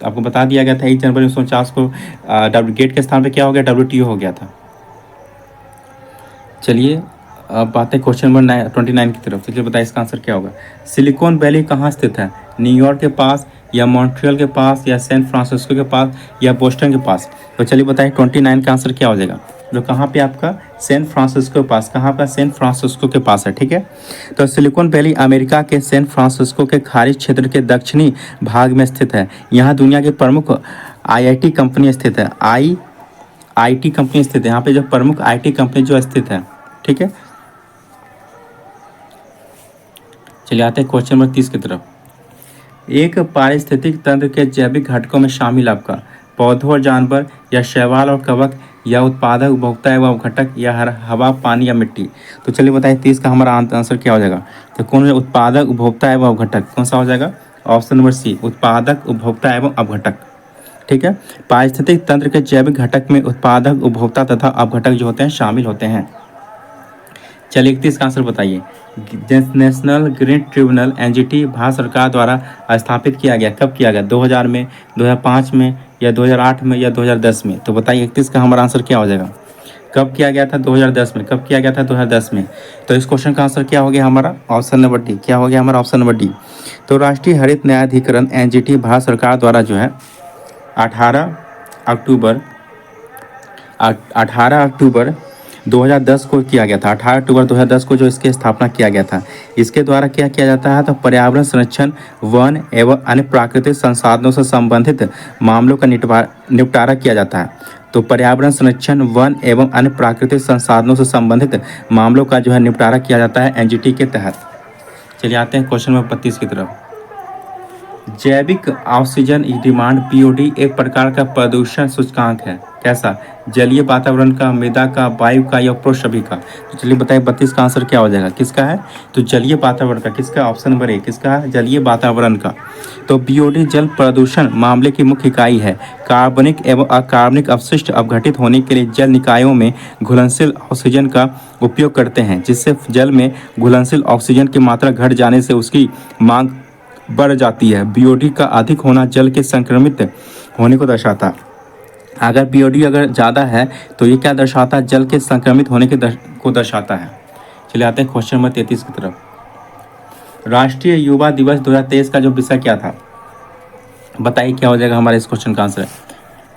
[SPEAKER 1] तो आपको बता दिया गया था 1 जनवरी 1949 को गेट के स्थान पर क्या हो गया? WTO हो गया था। चलिए अब आते हैं क्वेश्चन नंबर 29 की तरफ। तो चलिए बताइए इसका आंसर क्या होगा? सिलिकॉन वैली कहाँ स्थित है? न्यूयॉर्क के पास या मॉन्ट्रियल के पास या सैन फ्रांसिस्को के पास या बोस्टन के पास? तो चलिए बताइए 29 का आंसर क्या हो जाएगा? जो कहाँ पे आपका? सैन फ्रांसिस्को के पास। कहाँ पर? सैन फ्रांसिस्को के पास है। ठीक है। तो सिलिकॉन वैली अमेरिका के सैन फ्रांसिस्को के खाड़ी क्षेत्र के दक्षिणी भाग में स्थित है। यहाँ दुनिया की प्रमुख IIT कंपनी स्थित है। IT कंपनी स्थित है यहाँ पे, जो प्रमुख IT कंपनी जो स्थित है। ठीक है। चलिए आते हैं क्वेश्चन नंबर 30 की तरफ। एक पारिस्थितिक तंत्र के जैविक घटकों में शामिल आपका पौधों और जानवर या शैवाल और कवक या उत्पादक उपभोक्ता एवं घटक या हवा, पानी या मिट्टी? तो चलिए बताइए 30 का हमारा आंसर क्या हो जाएगा? तो कौन है? उत्पादक, उपभोक्ता एवं अवघटक। कौन सा हो जाएगा? ऑप्शन नंबर सी, उत्पादक, उपभोक्ता एवं अवघटक। ठीक है। पारिस्थितिक तंत्र के जैविक घटक में उत्पादक, उपभोक्ता तथा अवघटक जो होते हैं शामिल होते हैं। चलिए 31 का आंसर बताइए। National green tribunal NGT Bharat सरकार द्वारा स्थापित किया गया, कब किया गया? 2000 में, 2005 में या 2008 में या 2010 में? तो बताइए 31 का हमारा आंसर क्या हो जाएगा? कब किया गया था? 2010 में। कब किया गया था? 2010 में। तो इस क्वेश्चन का आंसर क्या हो गया हमारा? Option number D. क्या हो गया हमारा? Option number D. तो राष्ट्रीय हरित न्यायाधिकरण NGT भारत सरकार द्वारा जो है 18 अक्टूबर 2010 को किया गया था। 18 अक्टूबर 2010 को जो इसकी स्थापना किया गया था। इसके द्वारा क्या किया जाता है? तो पर्यावरण संरक्षण, वन एवं अन्य प्राकृतिक संसाधनों से संबंधित मामलों का निपटारा किया जाता है। तो पर्यावरण संरक्षण, वन एवं अन्य प्राकृतिक संसाधनों से संबंधित मामलों का जो है निपटारा किया जाता है NGT के तहत। चलिए आते हैं क्वेश्चन नंबर 32 की तरफ। जैविक ऑक्सीजन डिमांड BOD एक प्रकार का प्रदूषण सूचकांक है। कैसा? जलीय वातावरण का, मृदा का, वायु का या उपरोक्त सभी का? तो चलिए बताइए 32 का आंसर क्या हो जाएगा? किसका है? तो जलीय वातावरण का। किसका? ऑप्शन नंबर ए। किसका है? जलीय वातावरण का। तो BOD जल प्रदूषण मामले की मुख्य इकाई है। कार्बनिक एवं अकार्बनिक अपशिष्ट अपघटित होने के लिए जल निकायों में घुलनशील ऑक्सीजन का उपयोग करते हैं, जिससे जल में घुलनशील ऑक्सीजन की मात्रा घट जाने से उसकी मांग बढ़ जाती है। BOD का अधिक होना जल के संक्रमित होने को दर्शाता है। अगर BOD अगर ज़्यादा है तो ये क्या दर्शाता है? जल के संक्रमित होने को दर्शाता है। चलिए आते हैं क्वेश्चन नंबर 33 की तरफ। राष्ट्रीय युवा दिवस 2023 का जो विषय क्या था? बताइए क्या हो जाएगा हमारे इस क्वेश्चन का आंसर?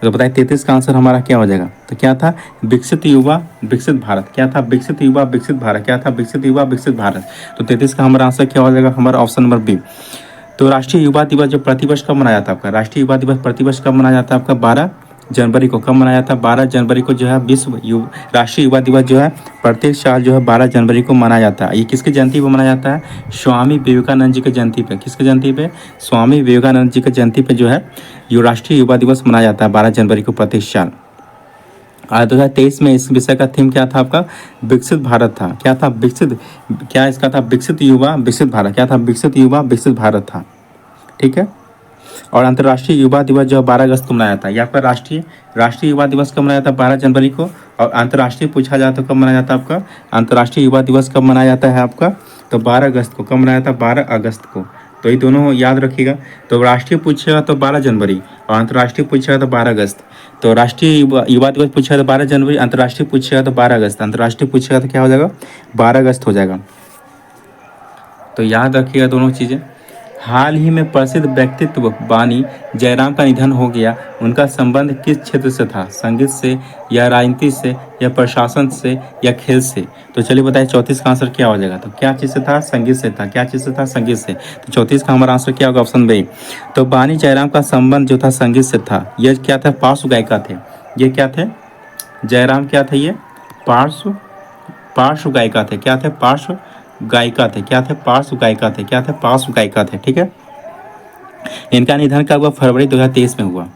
[SPEAKER 1] तो बताइए 33 का आंसर हमारा क्या हो जाएगा। तो क्या था, विकसित युवा विकसित भारत। क्या था, विकसित युवा विकसित भारत। क्या था, विकसित युवा विकसित भारत। तो 33 का हमारा आंसर क्या हो जाएगा, हमारा ऑप्शन नंबर बी। तो राष्ट्रीय युवा दिवस जो प्रतिवर्ष कब मनाया जाता है आपका, राष्ट्रीय युवा दिवस प्रतिवर्ष कब मनाया जाता है आपका, 12 जनवरी को। कब मनाया जाता है, 12 जनवरी को जो है राष्ट्रीय युवा दिवस जो है प्रत्येक साल जो है 12 जनवरी को मनाया जाता है। ये किसकी जयंती पर मनाया जाता है, स्वामी विवेकानंद जी की जयंती पे। किसकी जयंती पे, स्वामी विवेकानंद जी की जयंती पे जो है ये राष्ट्रीय युवा दिवस मनाया जाता है 12 जनवरी को प्रत्येक साल। 2023 में इस विषय का थीम क्या था आपका, विकसित भारत था। क्या था, विकसित, क्या इसका था, विकसित युवा विकसित भारत। क्या था, विकसित युवा विकसित भारत था। ठीक है। और अंतर्राष्ट्रीय युवा दिवस जो 12 अगस्त को मनाया था। यहाँ पर राष्ट्रीय राष्ट्रीय युवा दिवस कब मनाया था, 12 जनवरी को। और अंतर्राष्ट्रीय पूछा जाए तो कब मनाया जाता है आपका, अंतर्राष्ट्रीय युवा दिवस कब मनाया जाता है आपका, तो 12 अगस्त को। कब मनाया था, 12 अगस्त को। तो ये दोनों याद रखिएगा। तो राष्ट्रीय पूछेगा तो 12 जनवरी, और अंतर्राष्ट्रीय पूछेगा तो 12 अगस्त। तो राष्ट्रीय युवा दिवस पूछेगा तो 12 जनवरी, अंतर्राष्ट्रीय पूछेगा तो 12 अगस्त, अंतर्राष्ट्रीय पूछेगा तो क्या हो जाएगा, 12 अगस्त हो जाएगा। तो याद रखिएगा दोनों चीज़ें। हाल ही में प्रसिद्ध व्यक्तित्व बानी जयराम का निधन हो गया, उनका संबंध किस क्षेत्र से था, संगीत से या राजनीति से या प्रशासन से या खेल से। तो चलिए बताइए 34 का आंसर क्या हो जाएगा। तो क्या चीज़ से था, संगीत से था। क्या चीज़ से था, संगीत से। तो 34 का हमारा आंसर क्या होगा, ऑप्शन बी। तो बानी जयराम का संबंध जो था संगीत से था। ये क्या था, पार्श्व गायिका थे। ये क्या थे, जयराम क्या थे, ये पार्श्व पार्श्व गायिका थे। क्या थे, पार्श्व गायिका थे। क्या थे, पार्श्व गायिका थे। क्या थे, पार्श्व गायिका थे। ठीक है। इनका निधन कब हुआ, फरवरी 2023 में हुआ।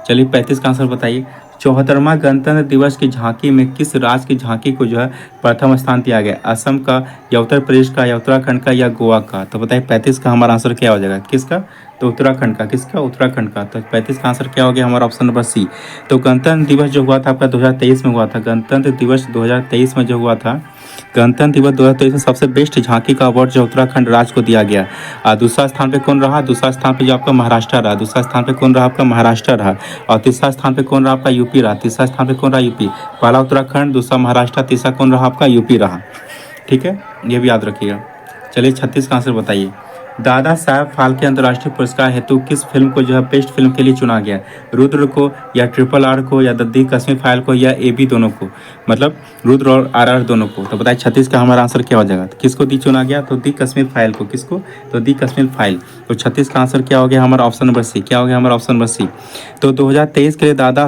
[SPEAKER 1] चलिए 35 का आंसर बताइए। 74वां गणतंत्र दिवस की झांकी में किस राज्य की झांकी को जो है प्रथम स्थान दिया गया, असम का या उत्तर प्रदेश का या उत्तराखंड का या गोवा का। तो बताइए 35 का हमारा आंसर क्या हो जाएगा, किसका, तो उत्तराखंड का। किसका, उत्तराखंड का। तो 35 का आंसर क्या हो गया, हमारा ऑप्शन नंबर सी। तो गणतंत्र दिवस जो हुआ था आपका 2023 में हुआ था, गणतंत्र दिवस 2023 में जो हुआ था, गणतंत्र दिवस 2023 में सबसे बेस्ट झांकी का अवार्ड जो उत्तराखंड राज्य को दिया गया। दूसरा स्थान पे कौन रहा, दूसरा स्थान पे जो आपका महाराष्ट्र रहा। दूसरा स्थान पे कौन रहा, आपका महाराष्ट्र रहा। और तीसरा स्थान पे कौन रहा, आपका यूपी रहा। तीसरा स्थान पे कौन रहा, यूपी। पहला उत्तराखंड, दूसरा महाराष्ट्र, तीसरा कौन रहा, आपका यूपी रहा। ठीक है, ये भी याद रखिएगा। चलिए 36 का आंसर बताइए। दादा साहब फाल्के अंतर्राष्ट्रीय पुरस्कार हेतु किस फिल्म को जो है बेस्ट फिल्म के लिए चुना गया, रुद्र को या RRR को या द कश्मीर फाइल को या AB दोनों को, मतलब रुद्र और RR दोनों को। तो बताइए 36 का हमारा आंसर क्या हो जाएगा। तो किसको दी चुना गया, तो दी कश्मीर फाइल को। किसको, तो दी कश्मीर फाइल। तो 36 का आंसर क्या हो गया, हमारा ऑप्शन नंबर सी। क्या हो गया, हमारा ऑप्शन नंबर सी। तो 2023 के लिए दादा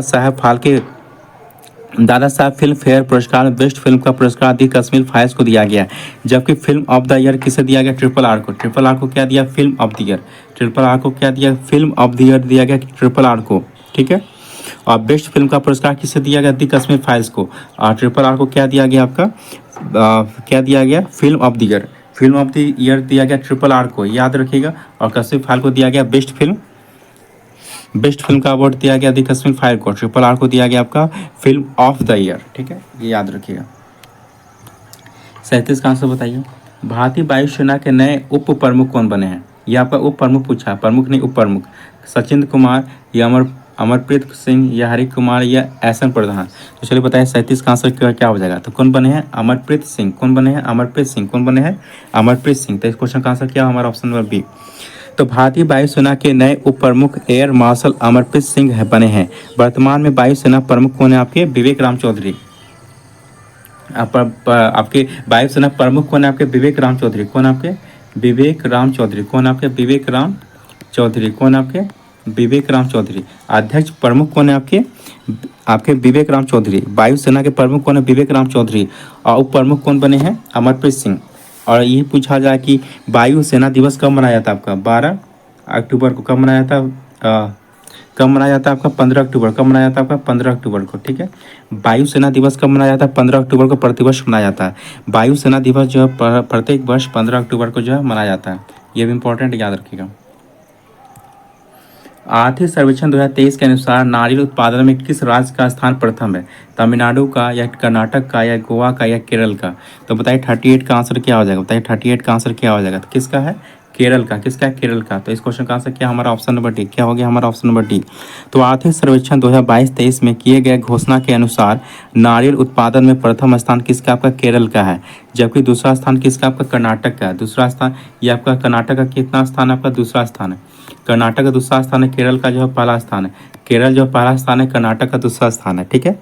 [SPEAKER 1] साहब फिल्म फेयर पुरस्कार में बेस्ट फिल्म का पुरस्कार दी कश्मीर फाइल्स को दिया गया, जबकि फिल्म ऑफ द ईयर किसे दिया गया, RRR को। RRR को क्या दिया, film of the year. RRR को क्या दिया, फिल्म ऑफ द ईयर दिया गया RRR को। ठीक है। और बेस्ट फिल्म का पुरस्कार किसे दिया गया, दी कश्मीर फाइल्स को। और RRR को क्या दिया गया आपका, क्या दिया गया, film of the year. Film of the year दिया गया RRR को, याद रखिएगा। और कश्मीर फाइल को दिया गया बेस्ट फिल्म का अवार्ड दिया गया दी कश्मीर फाइल को। RRR को दिया गया आपका फिल्म ऑफ द ईयर। ठीक है, ये याद रखिएगा। 37 का आंसर बताइए। भारतीय वायुसेना के नए उप प्रमुख कौन बने हैं। ये आपका उप प्रमुख पूछा, प्रमुख नहीं उप प्रमुख। सचिंद्र कुमार या अमरप्रीत सिंह या हरि कुमार या एसएन प्रधान। तो चलिए बताइए 37 का आंसर क्या हो जाएगा। तो कौन बने हैं, अमरप्रीत सिंह। कौन बने हैं, अमरप्रीत सिंह। कौन बने हैं, अमरप्रीत सिंह। तो इस क्वेश्चन का आंसर क्या हमारा ऑप्शन नंबर बी। तो भारतीय वायुसेना के नए उप प्रमुख एयर मार्शल अमरप्रीत सिंह बने हैं। वर्तमान में वायुसेना प्रमुख कौन है आपके, विवेक राम चौधरी। आपके वायुसेना प्रमुख कौन है आपके, विवेक राम चौधरी। कौन आपके, विवेक राम चौधरी। कौन आपके, विवेक राम चौधरी। कौन आपके, विवेक राम चौधरी। अध्यक्ष प्रमुख कौन है आपके विवेक राम चौधरी। वायुसेना के प्रमुख कौन है, विवेक राम चौधरी। और उप प्रमुख कौन बने हैं, अमरप्रीत सिंह। और ये पूछा जाए कि वायुसेना दिवस कब मनाया जाता है आपका, 12 अक्टूबर को। कब मनाया जाता, कब मनाया जाता है आपका, 15 अक्टूबर। कब मनाया जाता है आपका, 15 अक्टूबर को। ठीक है। वायुसेना दिवस कब मनाया जाता है, 15 अक्टूबर को प्रतिवर्ष मनाया जाता है। वायुसेना दिवस जो है प्रत्येक वर्ष 15 अक्टूबर को जो है मनाया जाता है। ये भी इंपॉर्टेंट, याद रखिएगा। आर्थिक सर्वेक्षण 2023 के अनुसार नारियल उत्पादन में किस राज्य का स्थान प्रथम है, तमिलनाडु का या कर्नाटक का या गोवा का या केरल का। तो बताइए 38 का आंसर क्या हो जाएगा। बताइए 38 का आंसर क्या हो जाएगा। तो किसका है, केरल का। किसका है, केरल का। तो इस क्वेश्चन का आंसर क्या हमारा ऑप्शन नंबर डी। क्या हो गया हमारा ऑप्शन नंबर डी। तो आर्थिक सर्वेक्षण 2022-23 में किए गए घोषणा के अनुसार नारियल उत्पादन में प्रथम स्थान किसका, आपका केरल का है, जबकि दूसरा स्थान किसका, आपका कर्नाटक का है। दूसरा स्थान ये आपका कर्नाटक का कितना स्थान, आपका दूसरा स्थान है। कर्नाटक का दूसरा स्थान है, केरल का जो है पहला स्थान है। केरल जो पहला स्थान है, कर्नाटक का दूसरा स्थान है, ठीक है।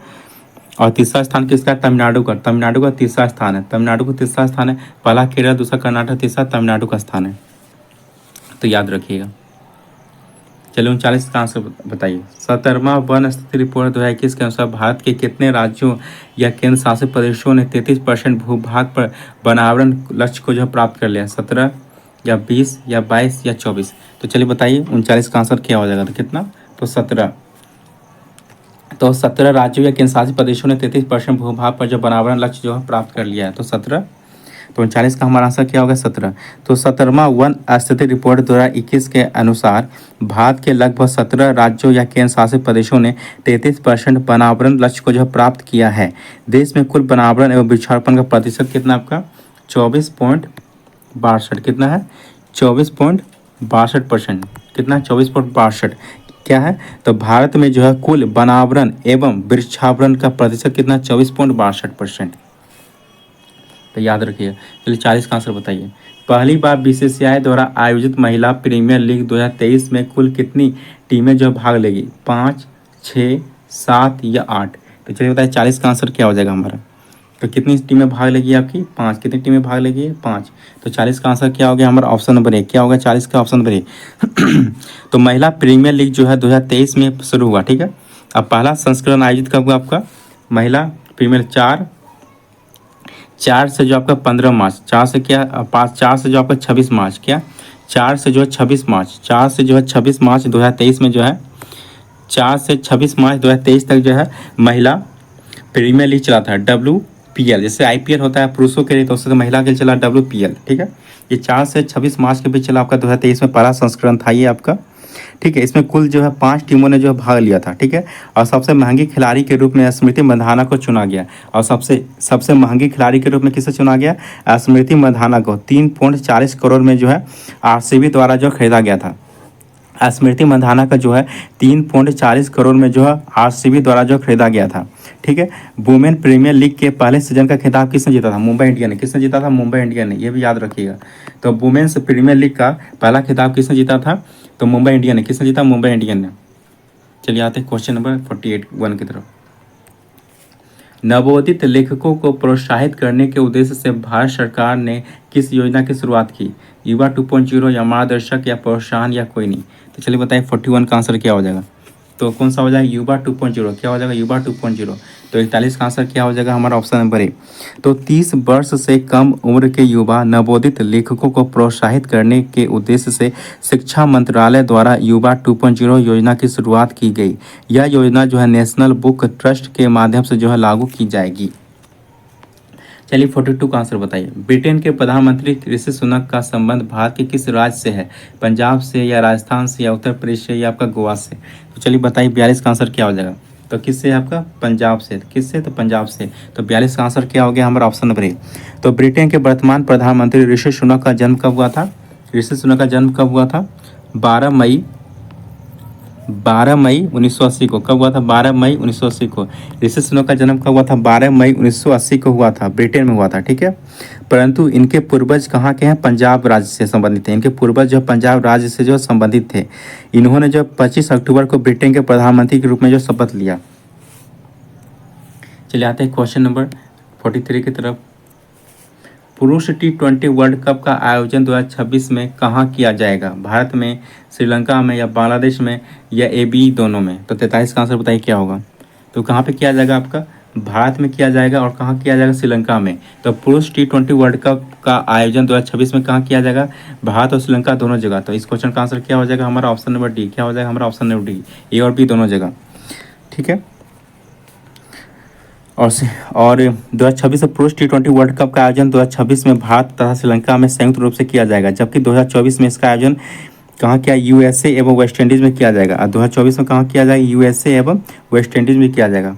[SPEAKER 1] और तीसरा स्थान किसका है? तमिलनाडु का तीसरा स्थान है, तमिलनाडु का तीसरा स्थान है। पहला केरल, दूसरा कर्नाटक, तीसरा तमिलनाडु का स्थान है, तो याद रखिएगा। चलिए 39 का आंसर बताइए। 17वां वन स्थिति रिपोर्ट 2021 के अनुसार भारत के कितने राज्यों या केंद्र शासित प्रदेशों ने 33% भूभाग पर वनावरण लक्ष्य को जो है प्राप्त कर लिया? 17 या 20 या 22 या 24? तो चलिए बताइए 39 का आंसर क्या हो जाएगा? तो कितना? तो 17। तो 17 राज्यों या केंद्र शासित प्रदेशों ने 33% भूभाग पर जो वनावरण लक्ष्य जो है प्राप्त कर लिया है, तो 17। तो 39 का हमारा आंसर क्या होगा? 17। तो 17वां वन स्थिति रिपोर्ट 2021 के अनुसार भारत के लगभग 17 राज्यों या केंद्र शासित प्रदेशों ने 33% वनावरण लक्ष्य को जो है प्राप्त किया है। देश में कुल वनावरण एवं वृक्षारोपण का प्रतिशत कितना आपका? 24.62। कितना है? 24.62%। कितना? 24.62 क्या है? तो भारत में जो है कुल वनावरण एवं वृक्षावरण का प्रतिशत कितना? 24.62%। तो याद रखिए। चलिए 40 का आंसर बताइए। पहली बार बीसीसीआई द्वारा आयोजित महिला प्रीमियर लीग 2023 में कुल कितनी टीमें जो भाग लेगी? 5, 6, 7 या 8? तो चलिए बताइए 40 का आंसर क्या हो जाएगा हमारा? तो कितनी टीमें भाग लेगी आपकी? 5। कितनी टीमें भाग लेगी? 5। तो 40 का आंसर क्या हो गया हमारा? ऑप्शन नंबर 1 क्या होगा? 40 का ऑप्शन नंबर 1। तो महिला प्रीमियर लीग जो है 2023 में शुरू हुआ, ठीक है। अब पहला संस्करण आयोजित कब हुआ आपका? महिला प्रीमियर 4 से जो आपका 15 मार्च, 4 से क्या 5, 4 से जो आपका 26 मार्च, क्या 4 से जो है 26 मार्च, 4 से जो है 26 मार्च 2023 में जो है 4 से 26 मार्च 2023 तक जो है महिला प्रीमियर लीग चला था, WPL। जैसे IPL होता है पुरुषों के लिए, तो उससे तो महिला के लिए चला WPL, ठीक है। ये 4 से 26 मार्च के बीच चला आपका 2023 में पहला संस्करण था ये आपका, ठीक है। इसमें कुल जो है 5 टीमों ने जो है भाग लिया था, ठीक है। और सबसे महंगी खिलाड़ी के रूप में स्मृति मंधाना को चुना गया। और सबसे महंगी खिलाड़ी के रूप में किसे चुना गया? स्मृति मंधाना को 3.40 करोड़ में जो है RCB द्वारा जो खरीदा गया था। स्मृति मंधाना का जो है 3.40 करोड़ में जो है RCB द्वारा जो खरीदा गया था, ठीक है। वुमेन प्रीमियर लीग के पहले सीजन का खिताब किसने जीता था? मुंबई इंडियन ने। किसने जीता था? मुंबई इंडियन ने, ये भी याद रखिएगा। तो वुमेन्स प्रीमियर लीग का पहला खिताब किसने जीता था? तो मुंबई इंडियन ने। किसने जीता? मुंबई इंडियन ने। चलिए आते हैं क्वेश्चन नंबर 48 की तरफ। नवोदित लेखकों को प्रोत्साहित करने के उद्देश्य से भारत सरकार ने किस योजना की शुरुआत की? युवा 2.0 या मार्गदर्शक या प्रोत्साहन या कोई नहीं? तो चलिए बताइए 41 का आंसर क्या हो जाएगा? तो कौन सा हो जाएगा? युवा 2.0। क्या हो जाएगा? युवा 2.0। तो 41 का आंसर क्या हो जाएगा हमारा? ऑप्शन नंबर ए। तो 30 वर्ष से कम उम्र के युवा नवोदित लेखकों को प्रोत्साहित करने के उद्देश्य से शिक्षा मंत्रालय द्वारा युवा 2.0 योजना की शुरुआत की गई। यह योजना जो है नेशनल बुक ट्रस्ट के माध्यम से जो है लागू की जाएगी। चलिए 42 का आंसर बताइए। ब्रिटेन के प्रधानमंत्री ऋषि सुनक का संबंध भारत के किस राज्य से है? पंजाब से या राजस्थान से या उत्तर प्रदेश से या आपका गोवा से? तो चलिए बताइए 42 का आंसर क्या हो जाएगा? तो किससे है आपका? पंजाब से। किससे? तो पंजाब से। तो 42 का आंसर क्या हो गया हमारा? ऑप्शन नंबर ए। तो ब्रिटेन के वर्तमान प्रधानमंत्री ऋषि सुनक का जन्म कब हुआ था? ऋषि सुनक का जन्म कब हुआ था? 12 मई 1980 को। कब हुआ था? 12 मई 1980 को। ऋषि सुनक का जन्म कब हुआ था? 12 मई 1980 को हुआ था, ब्रिटेन में हुआ था, ठीक है। परंतु इनके पूर्वज कहाँ के हैं? पंजाब राज्य से संबंधित थे। इनके पूर्वज जो पंजाब राज्य से जो संबंधित थे। इन्होंने जो 25 अक्टूबर को ब्रिटेन के प्रधानमंत्री के रूप में जो शपथ लिया। चलिए आते हैं क्वेश्चन नंबर 43 की तरफ। पुरुष T20 वर्ल्ड कप का आयोजन 2026 में कहाँ किया जाएगा? भारत में, श्रीलंका में या बांग्लादेश में या AB दोनों में? तो 43 का आंसर बताइए क्या होगा? तो कहाँ पे किया जाएगा आपका? भारत में किया जाएगा। और कहाँ किया जाएगा? श्रीलंका में। तो पुरुष T20 वर्ल्ड कप का आयोजन 2026 में कहाँ किया जाएगा? भारत और श्रीलंका दोनों जगह। तो इस क्वेश्चन का आंसर क्या हो जाएगा हमारा? Option number D. क्या हो जाएगा हमारा? ऑप्शन नंबर डी, A और B दोनों जगह, ठीक है। और 2026 से पुरुष T20 वर्ल्ड कप का आयोजन 2026 में भारत तथा श्रीलंका में संयुक्त रूप से किया जाएगा। जबकि 2024 में इसका आयोजन कहाँ किया? USA एवं वेस्ट इंडीज़ में किया जाएगा। और 2024 में कहाँ किया जाएगा? USA एवं वेस्ट इंडीज़ में किया जाएगा।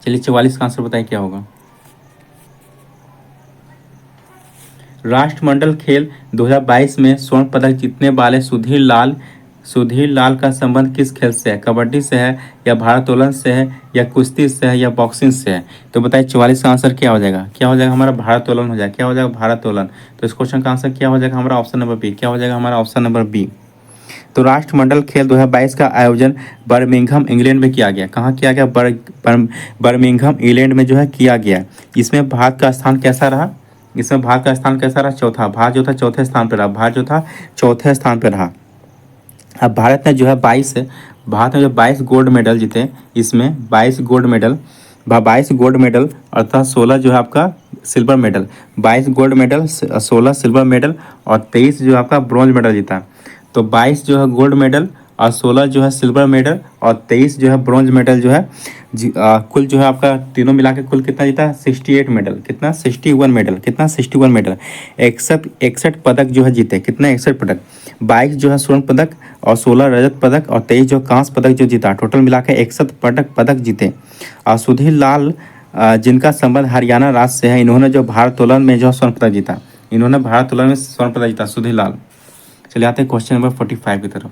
[SPEAKER 1] चलिए 44 का आंसर बताइए क्या होगा? राष्ट्रमंडल खेल 2022 में स्वर्ण पदक जीतने वाले सुधीर लाल का संबंध किस खेल से है? कबड्डी से है या भारोत्तोलन से है या कुश्ती से है या बॉक्सिंग से है? तो बताइए 44 का आंसर क्या हो जाएगा? क्या हो जाएगा हमारा? भारोत्तोलन हो जाएगा। क्या हो जाएगा? भारोत्तोलन। तो इस क्वेश्चन का आंसर क्या हो जाएगा हमारा? Option number B. क्या हो जाएगा हमारा? Option number B. तो राष्ट्रमंडल खेल 2022 का आयोजन बर्मिंघम इंग्लैंड में किया गया। कहाँ किया गया? बर्मिंघम इंग्लैंड में जो है किया गया। इसमें भारत का स्थान कैसा रहा? इसमें भारत का स्थान कैसा रहा? चौथा। भारत जो था चौथे स्थान पर रहा। भारत जो था चौथे स्थान पर रहा। अब भारत ने जो है 22 भारत ने जो 22 गोल्ड मेडल जीते, इसमें 22 गोल्ड मेडल, 22 गोल्ड मेडल अर्थात 16 जो है आपका silver medal, 22 gold medal, 16 silver medal और 23 जो है आपका ब्रॉन्ज मेडल जीता। तो 22 जो है गोल्ड मेडल और 16 जो है सिल्वर मेडल और 23 जो है ब्रॉन्ज मेडल जो है कुल जो है आपका तीनों मिला के कुल कितना जीता? 68 मेडल। कितना? 61 मेडल। कितना? 61 मेडल। 61 पदक जो है जीते। कितना? 61 पदक। 22 जो है स्वर्ण पदक और 16 रजत पदक और 23 जो कांस्य पदक जो जीता। टोटल मिला के 61 पदक जीते। और सुधीर लाल जिनका संबंध हरियाणा राज्य से है, इन्होंने जो भारोत्तोलन में जो स्वर्ण पदक जीता, इन्होंने भारोत्तोलन में स्वर्ण पदक जीता, सुधीर लाल। चलिए आते हैं क्वेश्चन नंबर 45 की तरफ।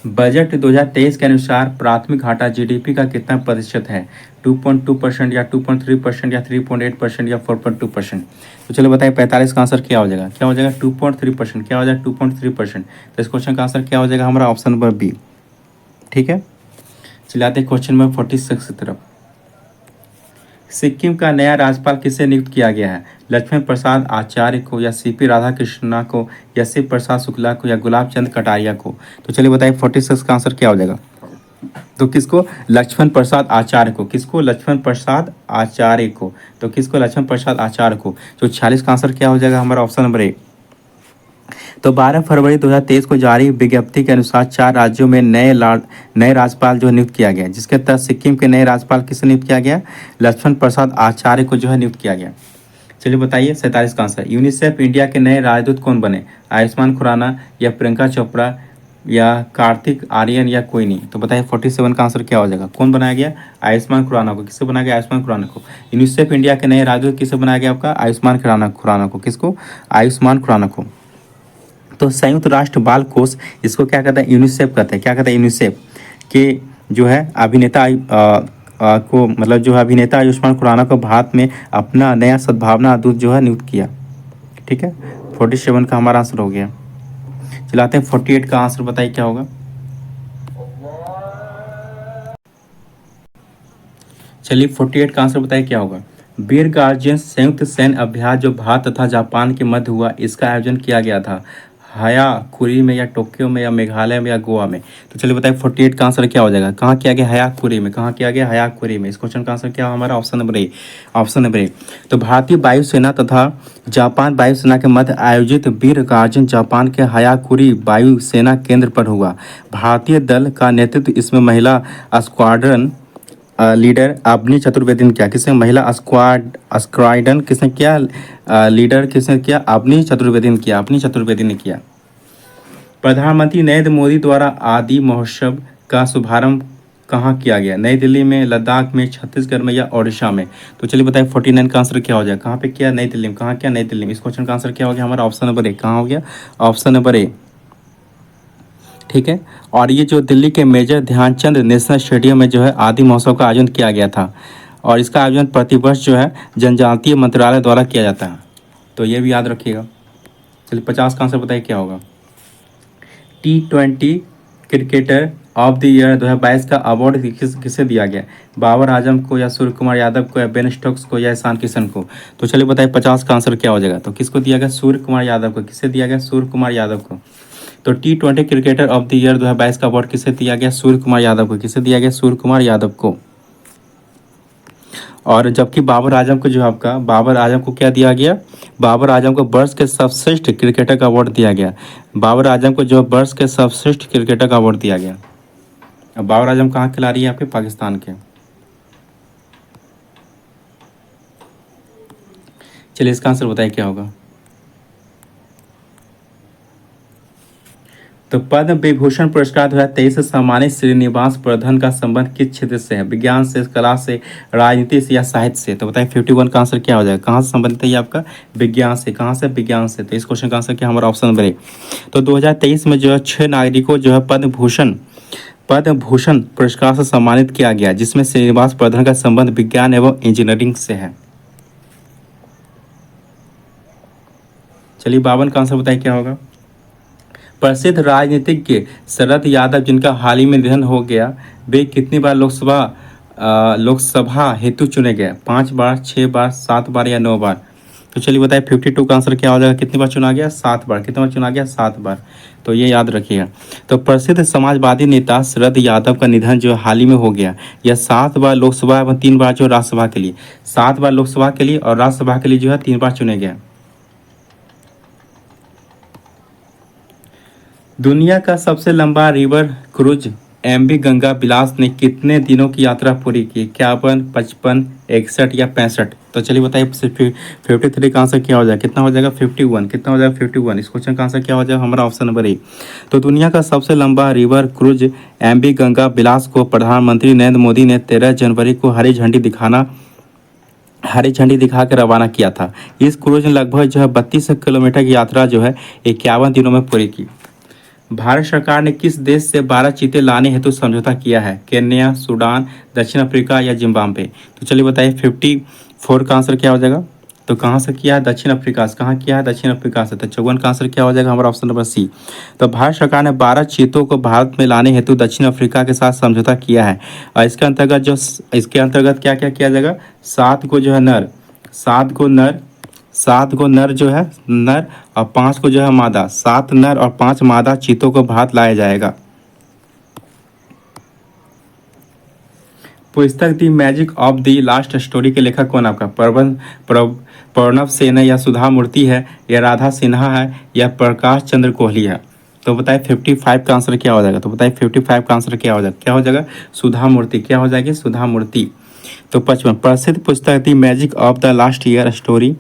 [SPEAKER 1] बजट 2023 के अनुसार प्राथमिक घाटा जीडीपी का कितना प्रतिशत है? 2.2% या 2.3% या 3.8% या 4.2%? तो चलो बताइए 45 का आंसर क्या हो जाएगा? क्या हो जाएगा? 2.3%। क्या हो जाएगा? 2.3%। तो इस क्वेश्चन का आंसर क्या हो जाएगा हमारा? Option number B. ठीक है, चलिए आते हैं क्वेश्चन नंबर 46 की तरफ। सिक्किम का नया राज्यपाल किसे नियुक्त किया गया है? लक्ष्मण प्रसाद आचार्य को या सीपी राधाकृष्णा को या शिव प्रसाद शुक्ला को या गुलाब चंद कटारिया को? तो चलिए बताइए 46 का आंसर क्या हो जाएगा? तो किसको? लक्ष्मण प्रसाद आचार्य को। किसको? लक्ष्मण प्रसाद आचार्य को। तो किसको? लक्ष्मण प्रसाद आचार्य को। तो 46 का आंसर क्या हो जाएगा हमारा? ऑप्शन नंबर ए। तो 12 फरवरी 2023 को जारी विज्ञप्ति के अनुसार 4 राज्यों में नए राज्यपाल जो है नियुक्त किया गया, जिसके तहत सिक्किम के नए राज्यपाल किसे नियुक्त किया गया? लक्ष्मण प्रसाद आचार्य को जो है नियुक्त किया गया। चलिए बताइए 47 का आंसर। यूनिसेफ इंडिया के नए राजदूत कौन बने? आयुष्मान खुराना या प्रियंका चोपड़ा या कार्तिक आर्यन या कोई नहीं? तो बताइए 47 का आंसर क्या हो जाएगा? कौन बनाया गया? आयुष्मान खुराना को। किससे बनाया गया? आयुष्मान खुराना को। यूनिसेफ इंडिया के नए राजदूत किसे बनाया गया आपका? आयुष्मान खुराना को। किसको? आयुष्मान खुराना को। तो संयुक्त राष्ट्र बाल कोष, इसको क्या कहते हैं? यूनिसेफ कहते हैं। क्या कहते हैं? यूनिसेफ के जो है अभिनेता को मतलब जो है अभिनेता आयुष्मान खुराना को भारत में अपना नया सद्भावना दूत जो है नियुक्त किया। ठीक है, 47 का हमारा आंसर हो गया। चलाते हैं 48 का आंसर, बताइए क्या होगा? चलिए 48 का आंसर बताइए क्या होगा? वीर गार्जियन संयुक्त सैन्य अभ्यास जो भारत तथा जापान के मध्य हुआ, इसका आयोजन किया गया था हयाकुरी में या टोक्यो में या मेघालय में या गोवा में? तो चलिए बताइए 48 का आंसर क्या हो जाएगा? कहाँ किया गया? हयाकुरी में। कहाँ किया गया? हयाकुरी में। इस क्वेश्चन का आंसर क्या हमारा? ऑप्शन नंबर ए। ऑप्शन नंबर ए। तो भारतीय वायुसेना तथा जापान वायुसेना के मध्य आयोजित वीर गार्जियन जापान के हयाकुरी वायुसेना केंद्र पर हुआ। भारतीय दल का नेतृत्व इसमें महिला स्क्वाड्रन लीडर अवनी चतुर्वेदी ने किया। किसने? महिला स्क्वाड्रन किसने किया? लीडर किसने किया? अवनी चतुर्वेदी ने किया। अवनी चतुर्वेदी ने किया। प्रधानमंत्री नरेंद्र मोदी द्वारा आदि महोत्सव का शुभारंभ कहाँ किया गया? नई दिल्ली में, लद्दाख में, छत्तीसगढ़ में या ओडिशा में? तो चलिए बताइए 49 का आंसर क्या हो जाएगा? कहाँ पे किया? नई दिल्ली में। कहाँ किया? नई दिल्ली में। इस क्वेश्चन का आंसर क्या हो गया हमारा? ऑप्शन नंबर ए। कहाँ हो गया? ऑप्शन नंबर ए। ठीक है, और ये जो दिल्ली के मेजर ध्यानचंद नेशनल स्टेडियम में जो है आदि महोत्सव का आयोजन किया गया था, और इसका आयोजन प्रतिवर्ष जो है जनजातीय मंत्रालय द्वारा किया जाता है। तो ये भी याद रखिएगा। चलिए 50 का आंसर बताइए क्या होगा? T20 cricketer of the year 2022 का अवार्ड किसे दिया गया? बाबर आजम को या सूर्य कुमार यादव को या बेन स्टोक्स को या ईशान किशन को? तो चलिए बताइए 50 का आंसर क्या हो जाएगा? तो किसको दिया गया? सूर्य कुमार यादव को। किसे दिया गया? सूर्य कुमार यादव को। तो T20 cricketer of the year 2022 का अवार्ड किसे दिया गया? सूर्य कुमार यादव को। किसे दिया गया? सूर्य कुमार यादव को। और जबकि बाबर आजम को जो आपका बाबर आजम को क्या दिया गया? बाबर आजम को वर्ष के सर्वश्रेष्ठ क्रिकेटर का अवार्ड दिया गया। बाबर आजम को जो वर्ष के सर्वश्रेष्ठ क्रिकेटर का अवार्ड दिया गया। अब बाबर आजम कहाँ खिलाड़ी है? आपके पाकिस्तान के। चलिए इसका आंसर बताइए क्या होगा? तो पद्म विभूषण पुरस्कार 2023 से सम्मानित श्रीनिवास प्रधन का संबंध किस क्षेत्र से है? विज्ञान से, कला से, राजनीति से या साहित्य से? तो बताइए 51 का आंसर क्या हो जाएगा? कहाँ से संबंधित है ये आपका? विज्ञान से। कहाँ से? विज्ञान से। तो इस क्वेश्चन का आंसर क्या हमारा? ऑप्शन नंबर ए। तो 2023 में जो है 6 नागरिकों जो है पद्म भूषण पुरस्कार से सम्मानित किया गया, जिसमें श्रीनिवास प्रधन का संबंध विज्ञान एवं इंजीनियरिंग से है। चलिए 52 का आंसर बताइए क्या होगा? प्रसिद्ध राजनीतिज्ञ शरद यादव जिनका हाल ही में निधन हो गया, वे कितनी बार लोकसभा हेतु चुने गए? 5 बार, 6 बार, 7 बार या 9 बार? तो चलिए बताइए 52 का आंसर क्या हो जाएगा? कितनी बार चुना गया? 7 बार। कितनी बार चुना गया? 7 बार। तो ये याद रखिएगा। तो प्रसिद्ध समाजवादी नेता शरद यादव का निधन जो हाल ही में हो गया, यह 7 बार लोकसभा एवं 3 बार जो राज्यसभा के लिए, 7 बार लोकसभा के लिए और राज्यसभा के लिए जो है 3 बार चुने गए। दुनिया का सबसे लंबा river cruise MV Ganga Vilas ने कितने दिनों की यात्रा पूरी की? 51, 55, 61 या 65? तो चलिए बताइए 53 का आंसर क्या हो जाएगा? कितना हो जाएगा? 51। कितना हो जाएगा? 51। इस क्वेश्चन का आंसर क्या हो जाएगा? हमारा ऑप्शन नंबर ए। तो दुनिया का सबसे लंबा river cruise MV Ganga Vilas को प्रधानमंत्री नरेंद्र मोदी ने 13 जनवरी को हरी झंडी दिखाकर रवाना किया था। इस क्रूज ने लगभग जो है 32 किलोमीटर की यात्रा जो है 51 दिनों में पूरी की। भारत सरकार ने किस देश से 12 चीते लाने हेतु समझौता किया है? केन्या, सूडान, दक्षिण अफ्रीका या जिम्बाब्वे? तो चलिए बताइए 54 का आंसर क्या हो जाएगा? तो कहाँ से किया है? दक्षिण अफ्रीका से। कहाँ किया है? दक्षिण अफ्रीका से। तो 54 का आंसर क्या हो जाएगा? हमारा ऑप्शन नंबर सी। तो भारत सरकार ने 12 चीतों को भारत में लाने हेतु दक्षिण अफ्रीका के साथ समझौता किया है और इसके अंतर्गत क्या क्या किया जाएगा? 7 को जो है नर, 7 को नर जो है नर और 5 को जो है मादा, 7 नर और 5 मादा चीतों को भारत लाया जाएगा। पुस्तक दी magic of the last story के लेखक कौन आपका? प्रणव सेन है या सुधा मूर्ति है या राधा सिन्हा है या प्रकाश चंद्र कोहली है? तो बताइए 55 का आंसर क्या हो जाएगा? तो बताइए 55 का आंसर क्या हो जाएगा? क्या हो जाएगा? सुधा मूर्ति। क्या हो जाएगी? सुधा मूर्ति। तो 55 प्रसिद्ध पुस्तक दी magic of the last year story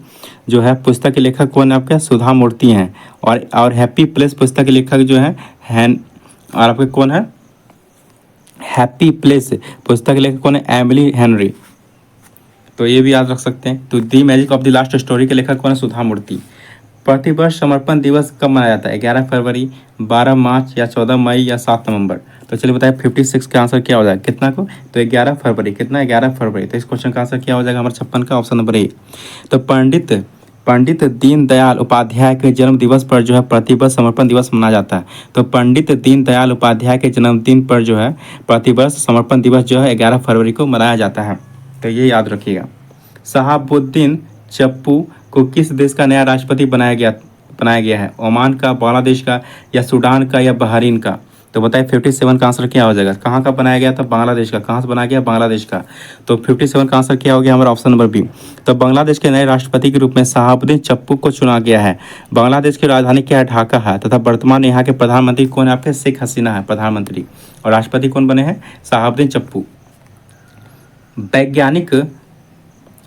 [SPEAKER 1] जो है पुस्तक के लेखक कौन है आपके? सुधा मूर्ति हैं। और हैप्पी प्लेस पुस्तक के लेखक जो है और आपके कौन है? हैप्पी प्लेस पुस्तक के लेखक कौन है? Emily Henry. तो ये भी याद रख सकते हैं। तो दी magic of the last story के लेखक कौन है? सुधा मूर्ति। प्रतिवर्ष समर्पण दिवस कब मनाया जाता है? 11 फरवरी, 12 मार्च या 14 मई या 7 नवंबर? तो चलिए बताइए 56 का आंसर क्या हो जाएगा? कितना को? तो 11 फरवरी। कितना? 11 फरवरी। तो इस क्वेश्चन का आंसर क्या हो जाएगा? हमारा 56 का ऑप्शन नंबर ए। तो पंडित दीनदयाल उपाध्याय के जन्म दिवस पर जो है प्रतिवर्ष समर्पण दिवस मनाया जाता है। तो पंडित दीनदयाल उपाध्याय के जन्मदिन पर जो है प्रतिवर्ष समर्पण दिवस जो है 11 फरवरी को मनाया जाता है। तो ये याद रखिएगा। शहाबुद्दीन चप्पू को किस देश का नया राष्ट्रपति बनाया गया है? ओमान का, बांग्लादेश का या सूडान का या बहरीन का? तो बताइए 57 का आंसर क्या हो जाएगा? कहाँ का बनाया गया था? बांग्लादेश का। कहाँ से बनाया गया? बांग्लादेश का। तो 57 का आंसर क्या हो गया? हमारा ऑप्शन नंबर बी। तो बांग्लादेश के नए राष्ट्रपति के रूप में शहाबुद्दीन चप्पू को चुना गया है। बांग्लादेश की राजधानी क्या है? ढाका है। तथा वर्तमान यहाँ के प्रधानमंत्री कौन है आपके? शेख हसीना है प्रधानमंत्री। और राष्ट्रपति कौन बने हैं? शहाबुद्दीन चप्पू। वैज्ञानिक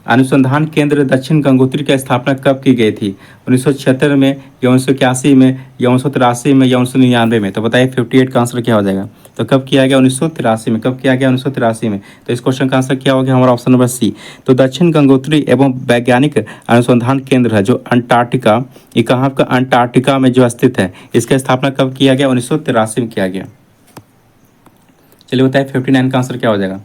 [SPEAKER 1] अनुसंधान केंद्र दक्षिण गंगोत्री की स्थापना कब की गई थी? 1976 में या 1981 में या 1983 में या 1999 में? तो बताइए 58 का आंसर क्या हो जाएगा? तो कब किया गया? 1983 में। कब किया गया? 1983 में। तो इस क्वेश्चन का आंसर क्या हो गया? हमारा ऑप्शन नंबर सी। तो दक्षिण गंगोत्री एवं वैज्ञानिक अनुसंधान केंद्र है जो अंटार्कटिका, ये कहाँ का? अंटार्कटिका में जो स्थित है। इसका स्थापना कब किया गया? 1983 में किया गया। चलिए बताइए 59 का आंसर क्या हो जाएगा?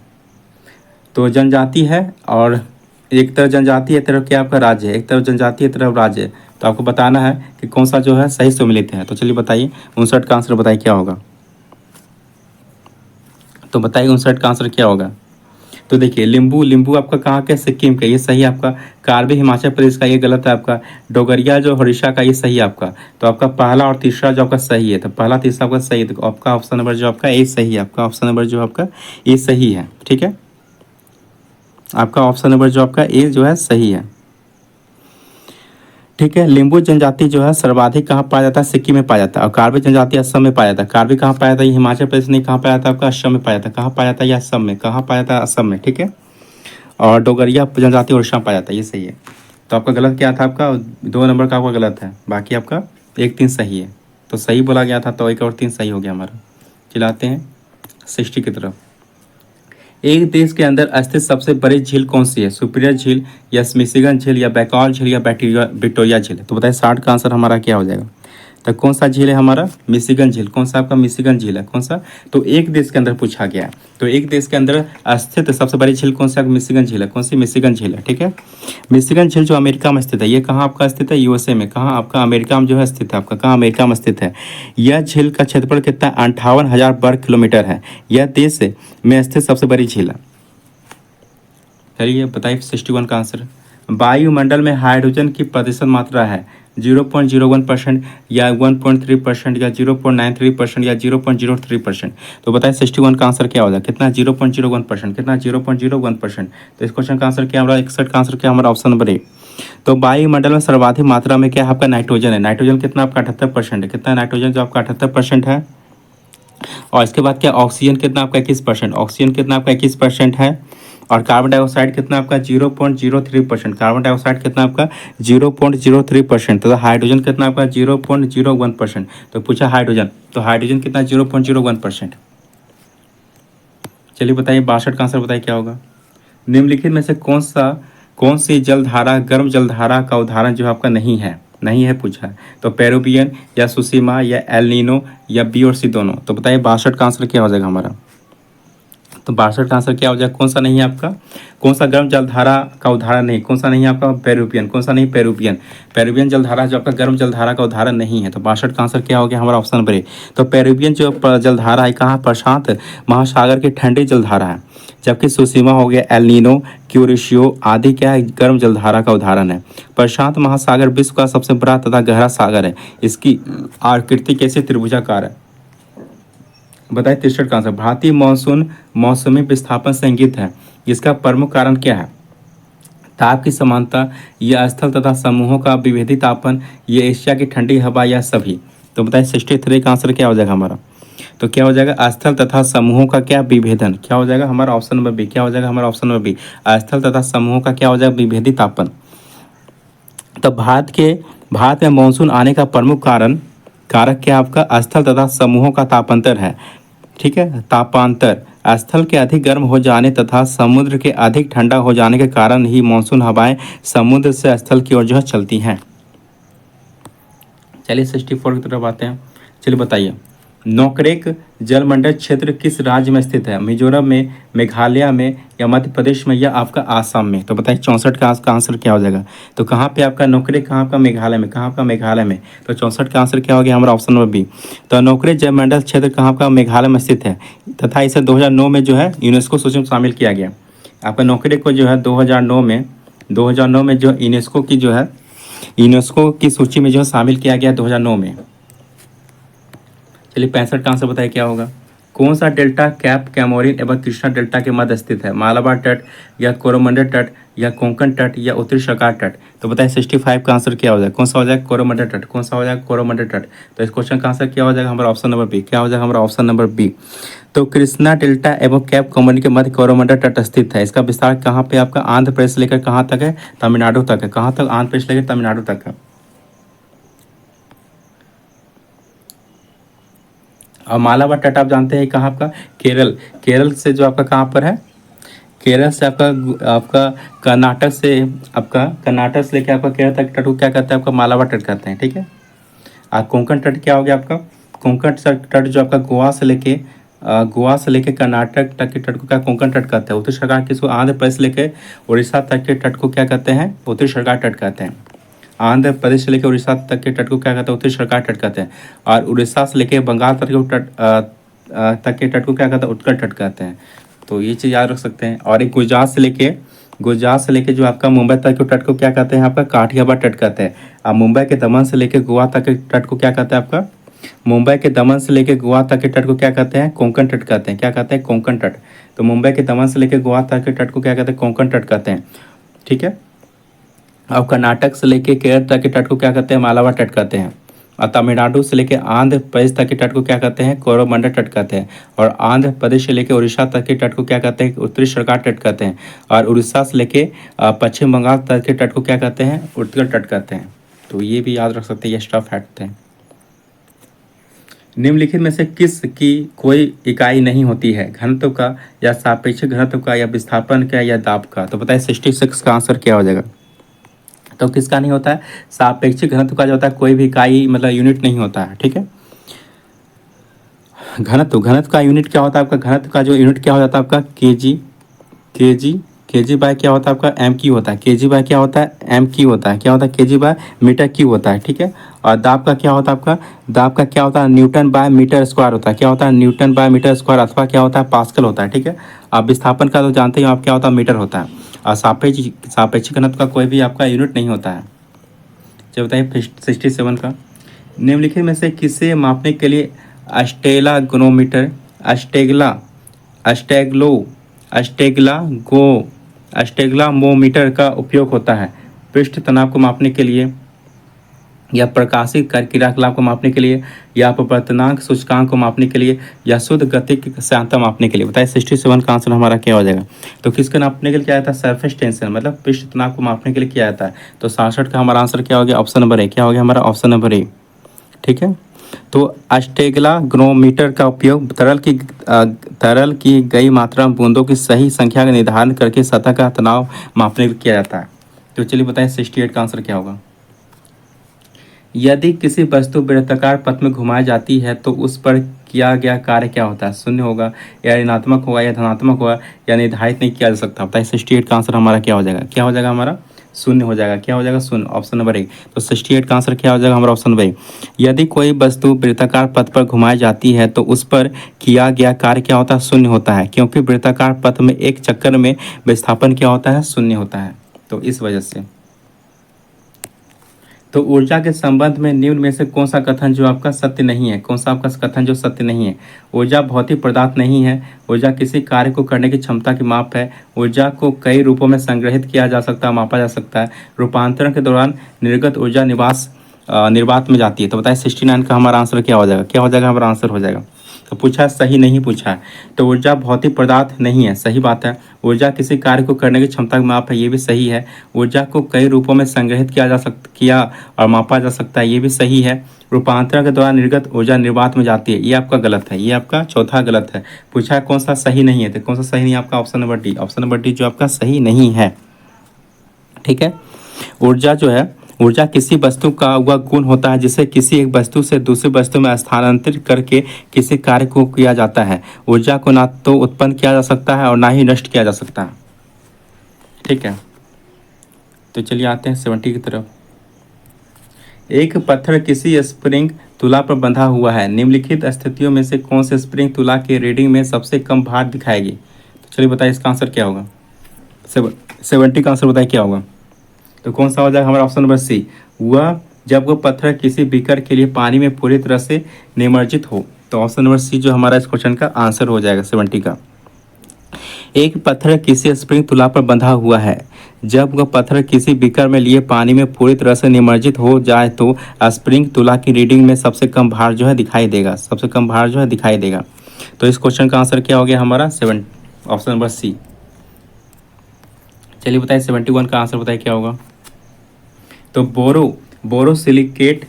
[SPEAKER 1] तो जनजाति है और एक तरफ जनजाति है, तरफ क्या आपका राज्य है। एक तरफ जनजाति है, तरफ राज्य है। तो आपको बताना है कि कौन सा जो है सही सम्मिलित है। तो चलिए बताइए 59 का आंसर बताइए क्या होगा? तो बताइए 59 का आंसर क्या होगा? तो देखिए लिंबू आपका कहाँ का? सिक्किम का, ये सही आपका। कार्बी हिमाचल प्रदेश का, ये गलत है आपका। डोगरिया जो उड़ीसा का, ये सही है आपका। तो आपका पहला और तीसरा जो आपका सही है। तो पहला तीसरा आपका सही है। तो आपका ऑप्शन नंबर जो आपका ए सही है। आपका ऑप्शन नंबर जो आपका ए सही है। ठीक है, आपका ऑप्शन नंबर जो आपका ए जो है सही है। ठीक है, लिंबू जनजाति जो है सर्वाधिक कहाँ पाया जाता है? सिक्किम में पाया जाता है। और कार्बी जनजाति असम में पाया जाता है। कार्बी कहाँ पाया जाता है? ये हिमाचल प्रदेश नहीं, कहाँ पाया जाता है आपका? असम में पाया जाता है। कहाँ पाया जाता है? ये असम में। कहाँ पाया जाता है? असम में। ठीक है, और डोगरिया जनजाति उड़ीसा में पाया जाता है, ये सही है। तो आपका गलत क्या था? आपका 2 नंबर का आपका गलत है, बाकी आपका 1, 3 सही है। तो सही बोला गया था, तो 1 और 3 सही हो गया हमारा। चलाते हैं 60 की तरफ। एक देश के अंदर स्थित सबसे बड़ी झील कौन सी है? सुपीरियर झील या मिशिगन झील या बैकॉल झील या विक्टोरिया झील? तो बताइए 60 का आंसर हमारा क्या हो जाएगा? तो कौन सा झील है हमारा? मिशिगन झील। कौन सा आपका? मिशिगन झील है। कौन सा? तो एक देश के अंदर पूछा गया है, तो एक देश के अंदर स्थित सबसे बड़ी झील कौन सा? मिशिगन झील है। कौन सी? मिशिगन झील है। ठीक है, मिशिगन झील जो अमेरिका में स्थित है, ये कहाँ आपका स्थित है? यूएसए में। कहाँ आपका? अमेरिका में जो है स्थित है आपका। कहाँ? अमेरिका में स्थित है। यह झील का क्षेत्रफल कितना? 58,000 वर्ग किलोमीटर है। यह देश में स्थित सबसे बड़ी झील है। चलिए बताइए 61 का आंसर। वायुमंडल में हाइड्रोजन की प्रतिशत मात्रा है 0.01% या 1.3% या 0.93% या 0.03%। तो बताइए 61 का आंसर क्या होगा? कितना? 0.01%। कितना? 0.01%। तो इस क्वेश्चन का आंसर क्या हमारा? 61 का आंसर क्या हमारा? ऑप्शन नंबर ए। तो वायुमंडल में सर्वाधिक मात्रा में क्या है आपका? नाइट्रोजन है। नाइट्रोजन कितना आपका? 78% है। कितना नाइट्रोजन जो आपका? 78% है। और इसके बाद क्या? ऑक्सीजन कितना आपका? 21%। ऑक्सीजन कितना आपका? 21% है। और कार्बन डाइऑक्साइड कितना आपका? 0.03%। कार्बन डाइऑक्साइड कितना आपका? 0.03%। तो हाइड्रोजन कितना आपका? 0.01%। तो पूछा हाइड्रोजन, तो हाइड्रोजन कितना? 0.01%। चलिए बताइए 62 का आंसर बताइए क्या होगा? निम्नलिखित में से कौन सी जलधारा गर्म जलधारा का उदाहरण जो आपका नहीं है? नहीं है पूछा है। तो पेरुवियन या सुसीमा या एल नीनो या बी और सी दोनों। तो बताइए 62 का आंसर क्या हो जाएगा हमारा? तो 62 का आंसर क्या हो जाएगा? कौन सा नहीं है आपका? कौन सा गर्म जलधारा का उदाहरण नहीं? कौन सा नहीं है आपका? पेरुवियन। कौन सा नहीं? पेरुवियन। पेरुवियन जलधारा जो आपका गर्म जलधारा का उदाहरण नहीं है। तो 62 का आंसर क्या हो गया हमारा? ऑप्शन नंबर ए। तो पेरुवियन जो जलधारा है कहाँ? प्रशांत महासागर की ठंडी जलधारा है। जबकि सुसीमा हो गया, एल नीनो, क्यूरिशियो आदि क्या है? गर्म जलधारा का उदाहरण है। प्रशांत महासागर विश्व का सबसे बड़ा तथा गहरा सागर है। इसकी आकृति कैसे? त्रिभुजाकार है। बताइए 63 का आंसर। भारतीय मानसून मौसमी विस्थापन संगीत है। इसका प्रमुख कारण क्या है? ताप की समानता, यह स्थल तथा समूहों का विभेदी तापन, ये एशिया की ठंडी हवा, या सभी। तो बताइए 63 का आंसर क्या हो जाएगा हमारा? तो क्या हो जाएगा? स्थल तथा समूहों का क्या? विभेदन। क्या हो जाएगा हमारा? Option number B. क्या हो जाएगा हमारा? Option number B. स्थल तथा समूहों का क्या हो जाएगा? विभेदी तापन। तो भारत में मानसून आने का प्रमुख कारक क्या आपका? स्थल तथा समूहों का तापांतर है। ठीक है, तापांतर। स्थल के अधिक गर्म हो जाने तथा समुद्र के अधिक ठंडा हो जाने के कारण ही मानसून हवाएं समुद्र से स्थल की ओर जो है चलती हैं। चलिए 64 की तरफ आते हैं। चलिए बताइए नोकरेक जलमंडल क्षेत्र किस राज्य में स्थित है? मिजोरम में, मेघालय में, या मध्य प्रदेश में, या आपका आसाम में? तो बताइए 64 का आंसर क्या हो जाएगा? तो कहाँ पे आपका नोकरेक? कहाँ आपका? मेघालय में। कहाँ आपका? मेघालय में। तो 64 का आंसर क्या हो गया हमारा? Option number B. तो नोकरेक जलमंडल क्षेत्र कहाँ आपका? मेघालय में स्थित है तथा इसे 2009 में जो है यूनेस्को सूची में शामिल किया गया। आपका नोकरेक को जो है 2009 में जो यूनेस्को की सूची में जो है शामिल किया गया 2009 में। चलिए 65 का आंसर बताइए क्या होगा? कौन सा डेल्टा कैप कैमोरिन एवं कृष्णा डेल्टा के मध्य स्थित है? मालाबार तट, या कोरोमंडल तट, या कोंकण तट, या उत्तरी सरकार तट? तो बताइए 65 का आंसर क्या हो जाएगा? कौन सा हो जाएगा? कोरोमंडल तट। कौन सा हो जाएगा? कोरोमंडल तट। तो इस क्वेश्चन का आंसर क्या हो जाएगा हमारा? Option number B. क्या हो जाएगा हमारा? Option number B. तो कृष्णा डेल्टा एवं कैप कैमोरिन के मध्य कोरोमंडल तट स्थित है। इसका विस्तार कहाँ पे आपका? आंध्र प्रदेश से लेकर कहाँ तक है? तमिलनाडु तक है। कहाँ तक? आंध्र प्रदेश लेकर तमिलनाडु तक है। और मालाबार तट आप जानते हैं कहाँ आपका? केरल से जो आपका कहाँ पर है? केरल से आपका कर्नाटक से लेकर आपका केरल तक तट को क्या कहते हैं? आपका मालाबार तट कहते हैं। ठीक है। और कोंकण तट क्या हो गया आपका? कोंकण तट जो आपका गोवा से लेके कर्नाटक तक के तट को क्या कोंकण तट कहते हैं? उत्तरी सरकार किसको? आंध्र प्रदेश से लेकर उड़ीसा तक के तट को क्या कहते हैं? उत्तरी सरकार तट कहते हैं। आंध्र प्रदेश से लेकर उड़ीसा तक के तट को क्या कहते हैं? उत्तरी सरकार तट कहते हैं। और उड़ीसा से लेकर बंगाल तक के तक के तट को क्या कहते हैं? उत्कल तट कहते हैं। तो ये चीज़ याद रख सकते हैं। और एक गुजरात से लेके जो आपका मुंबई तक के तट को क्या कहते हैं? आपका काठियावाड़ तट कहते हैं। और मुंबई के दमन से लेकर गोवा तक के तट को क्या कहते हैं? आपका मुंबई के दमन से लेकर गोवा तक के तट को क्या कहते हैं? कोंकण तट कहते हैं। क्या कहते हैं? कोंकण तट। तो मुंबई के दमन से लेकर गोवा तक के तट को क्या कहते हैं? कोंकण तट कहते हैं। ठीक है। और कर्नाटक से लेके केरल तक के तट को क्या कहते हैं? मालाबार तट कहते हैं। और तमिलनाडु से लेके आंध्र प्रदेश तक के तट को क्या कहते हैं? कोरोमंडल तट कहते हैं। और आंध्र प्रदेश से लेके उड़ीसा तक के तट को क्या कहते हैं? उत्तरी सरकार तट कहते हैं। और उड़ीसा से लेके पश्चिम बंगाल तक के तट को क्या कहते हैं? उत्कल तट कहते हैं। तो ये भी याद रख सकते हैं, ये स्टफ फैक्ट है। निम्नलिखित में से किस की कोई इकाई नहीं होती है? घनत्व का, या सापेक्षिक घनत्व का, या विस्थापन का, या दाब का? तो बताइए 66 का आंसर क्या हो जाएगा? तो किसका नहीं होता है? सापेक्षिक घनत्व का जो होता है कोई भी इकाई मतलब यूनिट नहीं होता है, ठीक है। घनत्व घनत्व का यूनिट क्या होता है आपका? घनत्व का जो यूनिट क्या हो जाता है आपका? केजी। केजी केजी बाय क्या होता है आपका? एम क्यू होता है। केजी बाय क्या होता है? एम क्यू होता है। क्या होता है? केजी बाय मीटर क्यू होता है, ठीक है। और दाब का क्या होता है आपका? दाब का क्या होता है? न्यूटन बाय मीटर स्क्वायर होता है। क्या होता है? न्यूटन बाय मीटर स्क्वायर अथवा क्या होता है? पास्कल होता है, ठीक है। आप विस्थापन का तो जानते ही हो आप, क्या होता है? मीटर होता है। और सापेक्षिक घनत्व का कोई भी आपका यूनिट नहीं होता है। चलिए बताइए 67 का, निम्नलिखित में से किसे मापने के लिए अस्टेलाग्नोमीटर, अस्टेगला अस्टेग्लो अस्टेग्लागो अस्टेग्लामोमीटर का उपयोग होता है? पृष्ठ तनाव को मापने के लिए, या प्रकाशित क्रियाकलाप को मापने के लिए, या अपवर्तनांक सूचकांक को मापने के लिए, या शुद्ध गति की श्यानता मापने के लिए? बताइए 67 का आंसर हमारा क्या हो जाएगा? तो किसका नापने के लिए क्या आता है? सरफेस टेंशन मतलब पृष्ठ तनाव को मापने के लिए क्या आता है? तो 67 का हमारा आंसर क्या हो गया? Option number A. क्या हो गया हमारा? ऑप्शन नंबर ए, ठीक है। तो अस्टेग्लाग्नोमीटर का उपयोग तरल की गई मात्रा में बूंदों की सही संख्या का निर्धारण करके सतह का तनाव मापने के लिए किया जाता है। तो चलिए बताएं 68 का आंसर क्या होगा? यदि किसी वस्तु वृत्ताकार पथ में घुमाई जाती है तो उस पर किया गया कार्य क्या होता है? शून्य होगा, या ऋणात्मक होगा, या धनात्मक होगा, या निर्धारित नहीं किया जा सकता? बताइए 68 का आंसर हमारा क्या हो जाएगा? क्या हो जाएगा हमारा? शून्य हो जाएगा। क्या हो जाएगा? शून्य, ऑप्शन नंबर ए। तो 68 का आंसर क्या हो जाएगा हमारा? ऑप्शन नंबर ए। यदि कोई वस्तु वृत्ताकार पथ पर घुमाई जाती है तो उस पर किया गया कार्य क्या होता है? शून्य होता है, क्योंकि वृत्ताकार पथ में एक चक्कर में विस्थापन क्या होता है? शून्य होता है। तो इस वजह से तो ऊर्जा के संबंध में निम्न में से कौन सा कथन जो आपका सत्य नहीं है? कौन सा आपका कथन जो सत्य नहीं है? ऊर्जा भौतिक पदार्थ नहीं है। ऊर्जा किसी कार्य को करने की क्षमता की माप है। ऊर्जा को कई रूपों में संग्रहित किया जा सकता है, मापा जा सकता है। रूपांतरण के दौरान निर्गत ऊर्जा निर्वात में जाती है। तो बताइए 69 का हमारा आंसर क्या हो जाएगा? क्या हो जाएगा हमारा आंसर? हो जाएगा। तो पूछा है, सही नहीं पूछा है। तो ऊर्जा भौतिक पदार्थ नहीं है, सही बात है। ऊर्जा किसी कार्य को करने की क्षमता की माप है, ये भी सही है। ऊर्जा को कई रूपों में संग्रहित किया और मापा जा सकता है, ये भी सही है। रूपांतरण के दौरान निर्गत ऊर्जा निर्वात में जाती है, ये आपका गलत है, ये आपका चौथा गलत है। पूछा है कौन सा सही नहीं है, तो कौन सा सही नहीं है आपका? Option number D. Option number D जो आपका सही नहीं है, ठीक है। ऊर्जा जो है, ऊर्जा किसी वस्तु का वह गुण होता है जिसे किसी एक वस्तु से दूसरी वस्तु में स्थानांतरित करके किसी कार्य को किया जाता है। ऊर्जा को ना तो उत्पन्न किया जा सकता है और ना ही नष्ट किया जा सकता है, ठीक है। तो चलिए आते हैं 70 की तरफ। एक पत्थर किसी स्प्रिंग तुला पर बंधा हुआ है, निम्नलिखित स्थितियों में से कौन से स्प्रिंग तुला के रीडिंग में सबसे कम भार दिखाएगी? तो चलिए बताइए इसका आंसर क्या होगा? 70 का आंसर बताइए क्या होगा? तो कौन सा हो जाएगा हमारा? Option number C. वह जब वह पत्थर किसी बीकर के लिए पानी में पूरी तरह से निमज्जित हो। तो ऑप्शन नंबर सी जो हमारा इस क्वेश्चन का आंसर हो जाएगा 70 का। एक पत्थर किसी स्प्रिंग तुला पर बंधा हुआ है, जब वह पत्थर किसी बीकर में लिए पानी में पूरी तरह से निमज्जित हो जाए तो स्प्रिंग तुला की रीडिंग में सबसे कम भार जो है दिखाई देगा, सबसे कम भार जो है दिखाई देगा। तो इस क्वेश्चन का आंसर क्या हो गया हमारा? Option number C. चलिए बताइए 71 का आंसर बताइए क्या होगा? तो बोरोसिलिकेट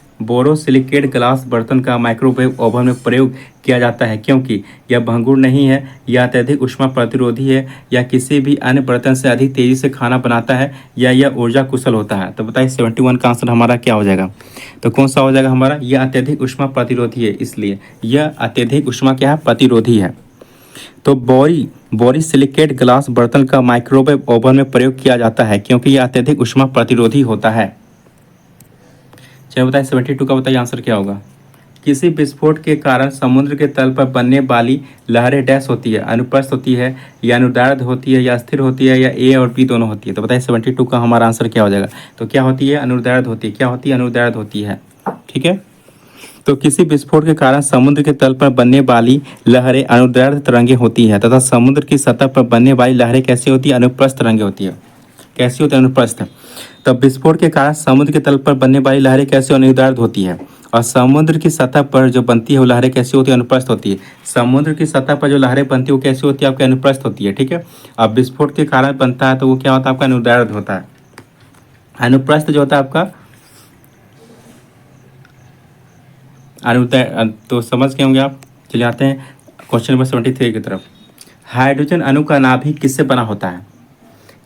[SPEAKER 1] ग्लास बर्तन का माइक्रोवेव ओवन में प्रयोग किया जाता है क्योंकि यह भंगुर नहीं है, या अत्यधिक ऊष्मा प्रतिरोधी है, या किसी भी अन्य बर्तन से अधिक तेजी से खाना बनाता है, या यह ऊर्जा कुशल होता है। तो बताइए 71 का आंसर हमारा क्या हो जाएगा? तो कौन सा हो जाएगा हमारा? यह अत्यधिक ऊष्मा प्रतिरोधी है, इसलिए यह अत्यधिक ऊष्मा क्या है? प्रतिरोधी है। तो बोरोसिलिकेट ग्लास बर्तन का माइक्रोवेव ओवन में प्रयोग किया जाता है क्योंकि यह अत्यधिक ऊष्मा प्रतिरोधी होता है। चलिए बताइए 72 का बताइए आंसर क्या होगा? किसी विस्फोट के कारण समुद्र के तल पर बनने वाली लहरें डैश होती है, अनुप्रस्थ होती है, या अनुदैर्ध्य होती है, या स्थिर होती है, या ए और बी दोनों होती है? तो बताइए 72 का हमारा आंसर क्या हो जाएगा? तो क्या होती है? अनुदैर्ध्य होती है। क्या होती है? अनुदैर्ध्य होती है, ठीक है। तो किसी विस्फोट के कारण समुद्र के तल पर बनने वाली लहरें अनुदैर्ध्य तरंगें होती है तथा समुद्र की सतह पर बनने वाली लहरें कैसी होती है? अनुप्रस्थ तरंगें होती है। कैसी होती है? अनुप्रस्थ। तब विस्फोट के कारण समुद्र के तल पर बनने वाली लहरें कैसी? अनुदैर्ध्य होती है। और समुद्र की सतह पर जो बनती है वो लहरें कैसी होती है? अनुप्रस्थ होती है। समुद्र की सतह पर जो लहरें बनती है वो कैसी होती है? आपकी अनुप्रस्थ होती है, ठीक है। अब विस्फोट के कारण बनता है तो वो क्या होता है? आपका अनुदैर्ध्य होता है। अनुप्रस्थ जो होता है आपका अनुदैर्ध्य, तो समझ गए होंगे आप। चलिए आते हैं क्वेश्चन नंबर 73 की तरफ। हाइड्रोजन अणु का नाभिक किससे बना होता है?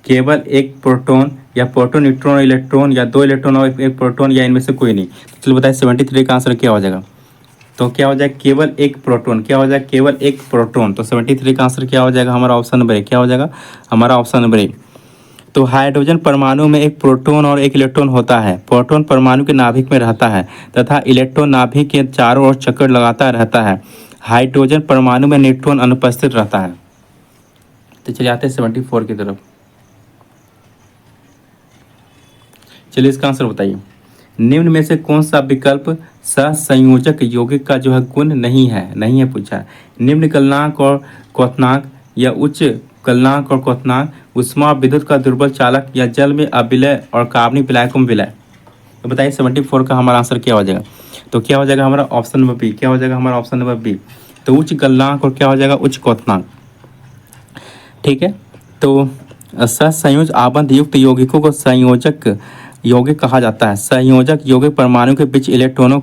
[SPEAKER 1] केवल एक प्रोटॉन या प्रोटॉन, न्यूट्रॉन और इलेक्ट्रॉन, या दो इलेक्ट्रॉन और एक प्रोटॉन, या इनमें से कोई नहीं। तो चलो बताइए 73 का आंसर क्या हो जाएगा। तो क्या हो जाएगा, केवल एक प्रोटॉन। क्या हो जाएगा, केवल एक प्रोटॉन। तो 73 का आंसर क्या हो जाएगा हमारा, ऑप्शन नंबर ए। क्या हो जाएगा हमारा ऑप्शन नंबर ए। तो हाइड्रोजन परमाणु में एक प्रोटॉन और एक इलेक्ट्रॉन होता है। प्रोटॉन परमाणु के नाभिक में रहता है तथा इलेक्ट्रॉन नाभिक के चारों ओर चक्कर लगाता रहता है। हाइड्रोजन परमाणु में न्यूट्रॉन अनुपस्थित रहता है। तो चलिए आते हैं 74 की तरफ। चलिए इसका आंसर बताइए। निम्न में से कौन सा विकल्प सहसंयोजक यौगिक का जो है गुण नहीं है पूछा है। निम्न गलनांक और क्वथनांक या उच्च गलनांक और क्वथनांक उष्मा विद्युत का दुर्बल चालक या जल में अविलय और कार्बनिक विलायकों में विलय। तो बताइए 74 का हमारा आंसर क्या हो जाएगा। तो क्या हो जाएगा हमारा ऑप्शन नंबर बी। क्या हो जाएगा हमारा ऑप्शन नंबर बी। तो उच्च गलनांक और क्या हो जाएगा उच्च क्वथनांक। ठीक है। तो सहसंयोज आबंध युक्त यौगिकों को संयोजक यौगिक कहा जाता है। संयोजक यौगिक परमाणु के बीच इलेक्ट्रॉनों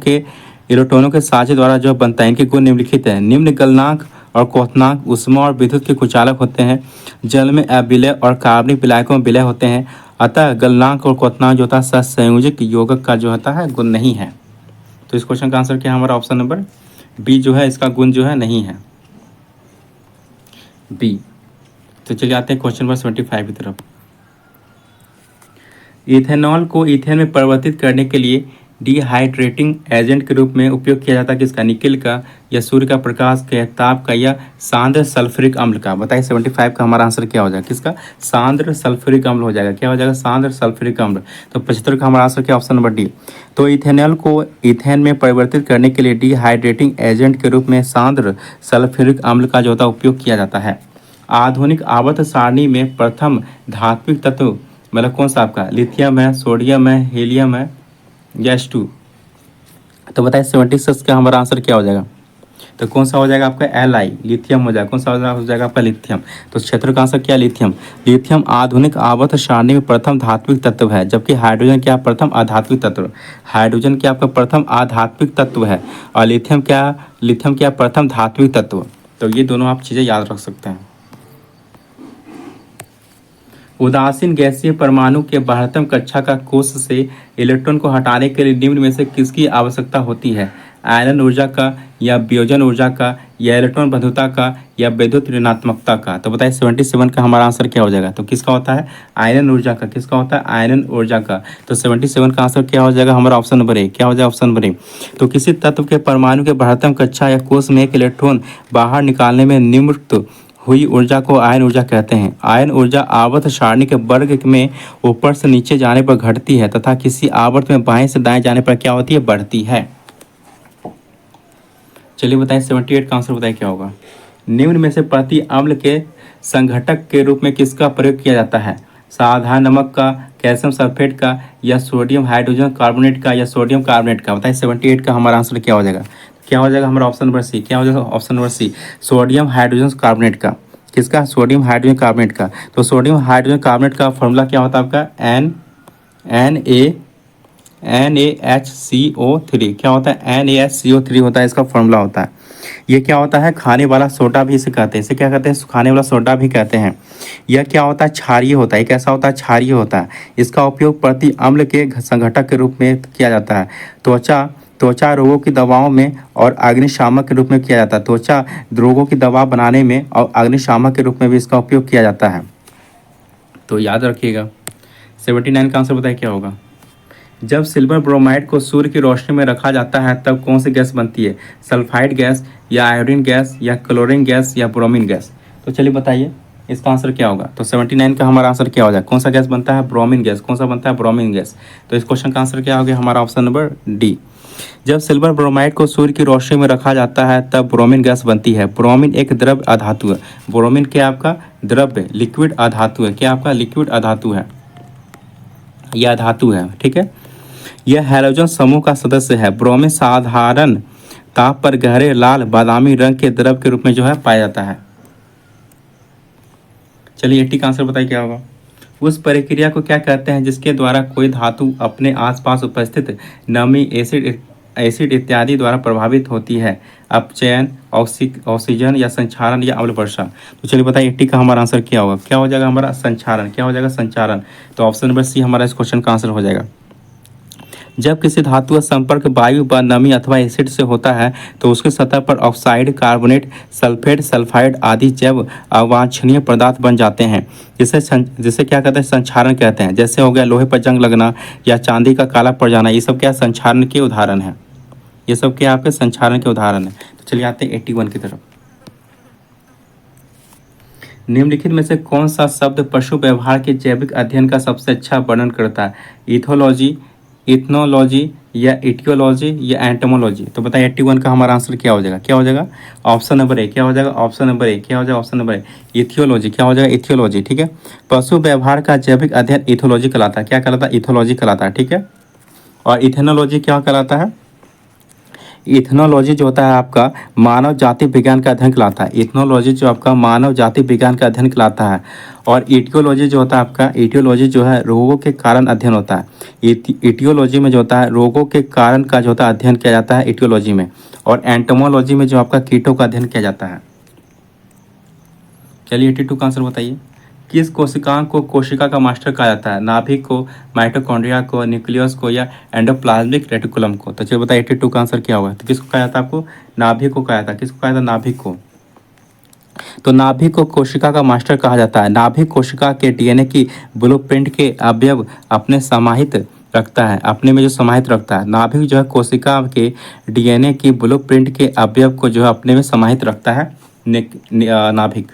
[SPEAKER 1] के साझे द्वारा जो बनता है। इनके गुण निम्नलिखित है। निम्न गलनांक और क्वथनांक उष्मा और विद्युत के कुचालक होते हैं। जल में अविलय और कार्बनिक विलायकों में विलय होते हैं। अतः गलनांक और क्वथनांक जो होता है सहसंयोजक यौगिक का जो होता है गुण नहीं है। तो इस क्वेश्चन का आंसर क्या है हमारा ऑप्शन नंबर बी जो है, इसका गुण जो है नहीं है, बी। तो चलिए आते हैं क्वेश्चन नंबर 75 की तरफ। इथेनॉल को ईथेन में परिवर्तित करने के लिए डिहाइड्रेटिंग एजेंट के रूप में उपयोग किया जाता है किसका, निकिल का या सूर्य का प्रकाश के ताप का या सांद्र सल्फ्यूरिक अम्ल का। बताइए 75 का हमारा आंसर क्या हो जाएगा, किसका, सांद्र सल्फ्यूरिक अम्ल हो जाएगा। क्या हो जाएगा, सांद्र सल्फ्यूरिक अम्ल। तो 75 का हमारा आंसर क्या, ऑप्शन नंबर डी। तो इथेनॉल को ईथेन में परिवर्तित करने के लिए डिहाइड्रेटिंग एजेंट के रूप में सांद्र सल्फ्यूरिक अम्ल का जो होता है उपयोग किया जाता है। आधुनिक आवर्त सारणी में प्रथम धात्विक तत्व मतलब कौन सा आपका, लिथियम है, सोडियम है, हीलियम है या H2। तो बताइए 76 का हमारा आंसर क्या हो जाएगा। तो कौन सा हो जाएगा आपका, Li, लिथियम हो जाएगा। कौन सा हो जाएगा आपका, लिथियम। तो क्षेत्र का आंसर क्या है, लिथियम। लिथियम आधुनिक आवर्त सारणी में प्रथम धात्विक तत्व है, जबकि हाइड्रोजन क्या प्रथम आधात्विक तत्व। हाइड्रोजन क्या आपका प्रथम आधात्विक तत्व है और लिथियम क्या प्रथम धात्विक तत्व। तो ये दोनों आप चीज़ें याद रख सकते हैं। उदासीन गैसीय परमाणु के बाह्यतम कक्षा का कोष से इलेक्ट्रॉन को हटाने के लिए निम्न में से किसकी आवश्यकता होती है, आयनन ऊर्जा का या वियोजन ऊर्जा का या इलेक्ट्रॉन बंधुता का या विद्युत ऋणात्मकता का। तो बताइए 77 का हमारा आंसर क्या हो जाएगा। तो किसका होता है, आयनन ऊर्जा का। किसका होता है, आयनन ऊर्जा का। तो 77 का आंसर क्या हो जाएगा हमारा ऑप्शन नंबर ए। क्या हो जाएगा ऑप्शन नंबर ए। तो किसी तत्व के परमाणु के बाह्यतम कक्षा या कोष में एक इलेक्ट्रॉन बाहर निकालने में निम्नलिखित हुई ऊर्जा को आयन ऊर्जा कहते हैं। आयन ऊर्जा आवर्त सारणी के वर्ग में ऊपर से नीचे जाने पर घटती है तथा किसी आवर्त में बाएं से दाएं जाने पर क्या होती है, बढ़ती है। चलिए बताएं 78 का आंसर बताएं क्या होगा। निम्न में से प्रति अम्ल के संघटक के रूप में किसका प्रयोग किया जाता है, साधारण नमक का, कैल्शियम सल्फेट का या सोडियम हाइड्रोजन कार्बोनेट का या सोडियम कार्बोनेट का। बताइए 78 का हमारा आंसर क्या हो जाएगा। क्या हो जाएगा हमारा ऑप्शन नंबर सी। क्या हो जाएगा option number C, sodium hydrogen carbonate का। किसका, सोडियम हाइड्रोजन कार्बोनेट का। तो सोडियम हाइड्रोजन कार्बोनेट का फॉर्मूला क्या होता है आपका, NaHCO3। क्या होता है, NaHCO3 होता है, इसका फॉर्मूला होता है। ये क्या होता है, खाने वाला सोडा भी इसे कहते हैं। इसे क्या कहते हैं, खाने वाला सोडा भी कहते हैं। यह क्या होता है, क्षारीय होता है। कैसा होता है, क्षारीय होता है। इसका उपयोग प्रति अम्ल के संघटक के रूप में किया जाता है। त्वचा रोगों की दवाओं में और अग्निशामक के रूप में किया जाता है। त्वचा रोगों की दवा बनाने में और अग्निशामक के रूप में भी इसका उपयोग किया जाता है। तो याद रखिएगा। 79 का आंसर बताइए क्या होगा। जब सिल्वर ब्रोमाइड को सूर्य की रोशनी में रखा जाता है तब कौन सी गैस बनती है, सल्फाइड गैस या आयोडीन गैस या क्लोरीन गैस या ब्रोमीन गैस। तो चलिए बताइए इसका आंसर क्या होगा। तो 79 का हमारा आंसर क्या हो जाए, कौन सा गैस बनता है, ब्रोमीन गैस। कौन सा बनता है, ब्रोमीन गैस। तो इस क्वेश्चन का आंसर क्या हो गया हमारा ऑप्शन नंबर डी। जब सिल्वर ब्रोमाइड को सूर्य की रोशनी में रखा जाता है तब ब्रोमीन गैस बनती है। ब्रोमीन एक द्रव अधातु है। ब्रोमीन क्या आपका द्रव्य लिक्विड अधातु है। क्या आपका लिक्विड अधातु है, यह धातु है। ठीक है। यह हैलोजन समूह का सदस्य है। ब्रोमीन साधारण ताप पर गहरे लाल बादामी रंग के द्रव के रूप में जो है पाया जाता है। चलिए 80 का आंसर बताइए क्या होगा। उस प्रक्रिया को क्या कहते हैं जिसके द्वारा कोई धातु अपने आसपास उपस्थित नमी, एसिड इत्यादि द्वारा प्रभावित होती है? अपचयन, ऑक्सीजन या संक्षारण या अम्ल वर्षा? तो चलिए बताइए 80 का हमारा आंसर क्या होगा? क्या हो जाएगा हमारा? संक्षारण। क्या हो जाएगा? संक्षारण। तो ऑप्शन नंबर सी हमारा इस क्वेश्चन का आंसर हो जाएगा। जब किसी धातु का संपर्क वायु व नमी अथवा एसिड से होता है तो उसकी सतह पर ऑक्साइड, कार्बोनेट, सल्फेट, सल्फाइड आदि जैव अवांछनीय पदार्थ बन जाते हैं, जिसे क्या कहते हैं? संक्षारण कहते हैं। जैसे हो गया लोहे पर जंग लगना या चांदी का काला पड़ जाना, ये सब क्या संक्षारण के उदाहरण है। ये सब क्या आपके संक्षारण के उदाहरण है। तो चलिए आते हैं 81 की तरफ। निम्नलिखित में से कौन सा शब्द पशु व्यवहार के जैविक अध्ययन का सबसे अच्छा वर्णन करता है? इथोलॉजी, इथनोलॉजी या इटियोलॉजी या एंटोमोलॉजी? तो बताइए 81 का हमारा आंसर क्या हो जाएगा? क्या हो जाएगा? Option number A. क्या हो जाएगा? Option number A. क्या हो जाएगा? Option number A, aetiology. क्या हो जाएगा? इथियोलॉजी। ठीक है। पशु व्यवहार का जैविक अध्ययन इथोलॉजी कहलाता है। क्या कहलाता है? इथोलॉजी कहलाता है। ठीक है। और इथेनोलॉजी क्या कहलाता है? इथनोलॉजी जो होता है आपका मानव जाति विज्ञान का अध्ययन कहलाता है। इथनोलॉजी जो आपका मानव जाति विज्ञान का अध्ययन कहलाता है। और इटियोलॉजी जो होता है आपका, इटियोलॉजी जो है रोगों के कारण अध्ययन होता है। इटियोलॉजी में जो होता है रोगों के कारण का जो होता है अध्ययन किया जाता है इटियोलॉजी में। और एंटोमोलॉजी में जो आपका कीटों का अध्ययन किया जाता है। चलिए 82 का आंसर बताइए। किस कोशिकांग को कोशिका का मास्टर कहा जाता है? नाभिक को, माइटोकॉन्ड्रिया को, न्यूक्लियस को या एंडोप्लाज्मिक रेटिकुलम को? तो चलिए बताइए 82 का आंसर क्या होगा? तो किसको कहा जाता है आपको? नाभिक को कहा जाता है। किसको कहा जाता है? नाभिक को। तो नाभिक को कोशिका का मास्टर कहा जाता है। नाभिक कोशिका के डीएनए की ब्लूप्रिंट के अवयव अपने समाहित रखता है, अपने में जो समाहित रखता है। नाभिक जो है कोशिका के डीएनए की ब्लूप्रिंट के अवयव को जो है अपने में समाहित रखता है नाभिक।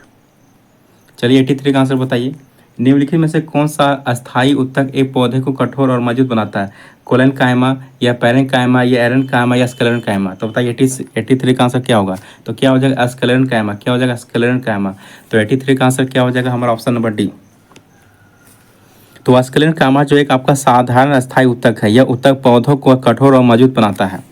[SPEAKER 1] चलिए 83 का आंसर बताइए। निम्नलिखित में से कौन सा अस्थायी उत्तक एक पौधे को कठोर और मजबूत बनाता है? कोलेनकाइमा या पैरेनकाइमा या एरनकाइमा या स्क्लेरेनकाइमा? तो बताइए 83 का आंसर क्या होगा? तो क्या हो जाएगा? स्क्लेरेनकाइमा। क्या हो जाएगा? स्क्लेरेनकाइमा। तो 83 का आंसर क्या हो जाएगा हमारा? Option number D. तो स्क्लेरेनकाइमा जो एक आपका साधारण अस्थायी उत्तक है, यह उत्तक पौधों को कठोर और मजबूत बनाता है।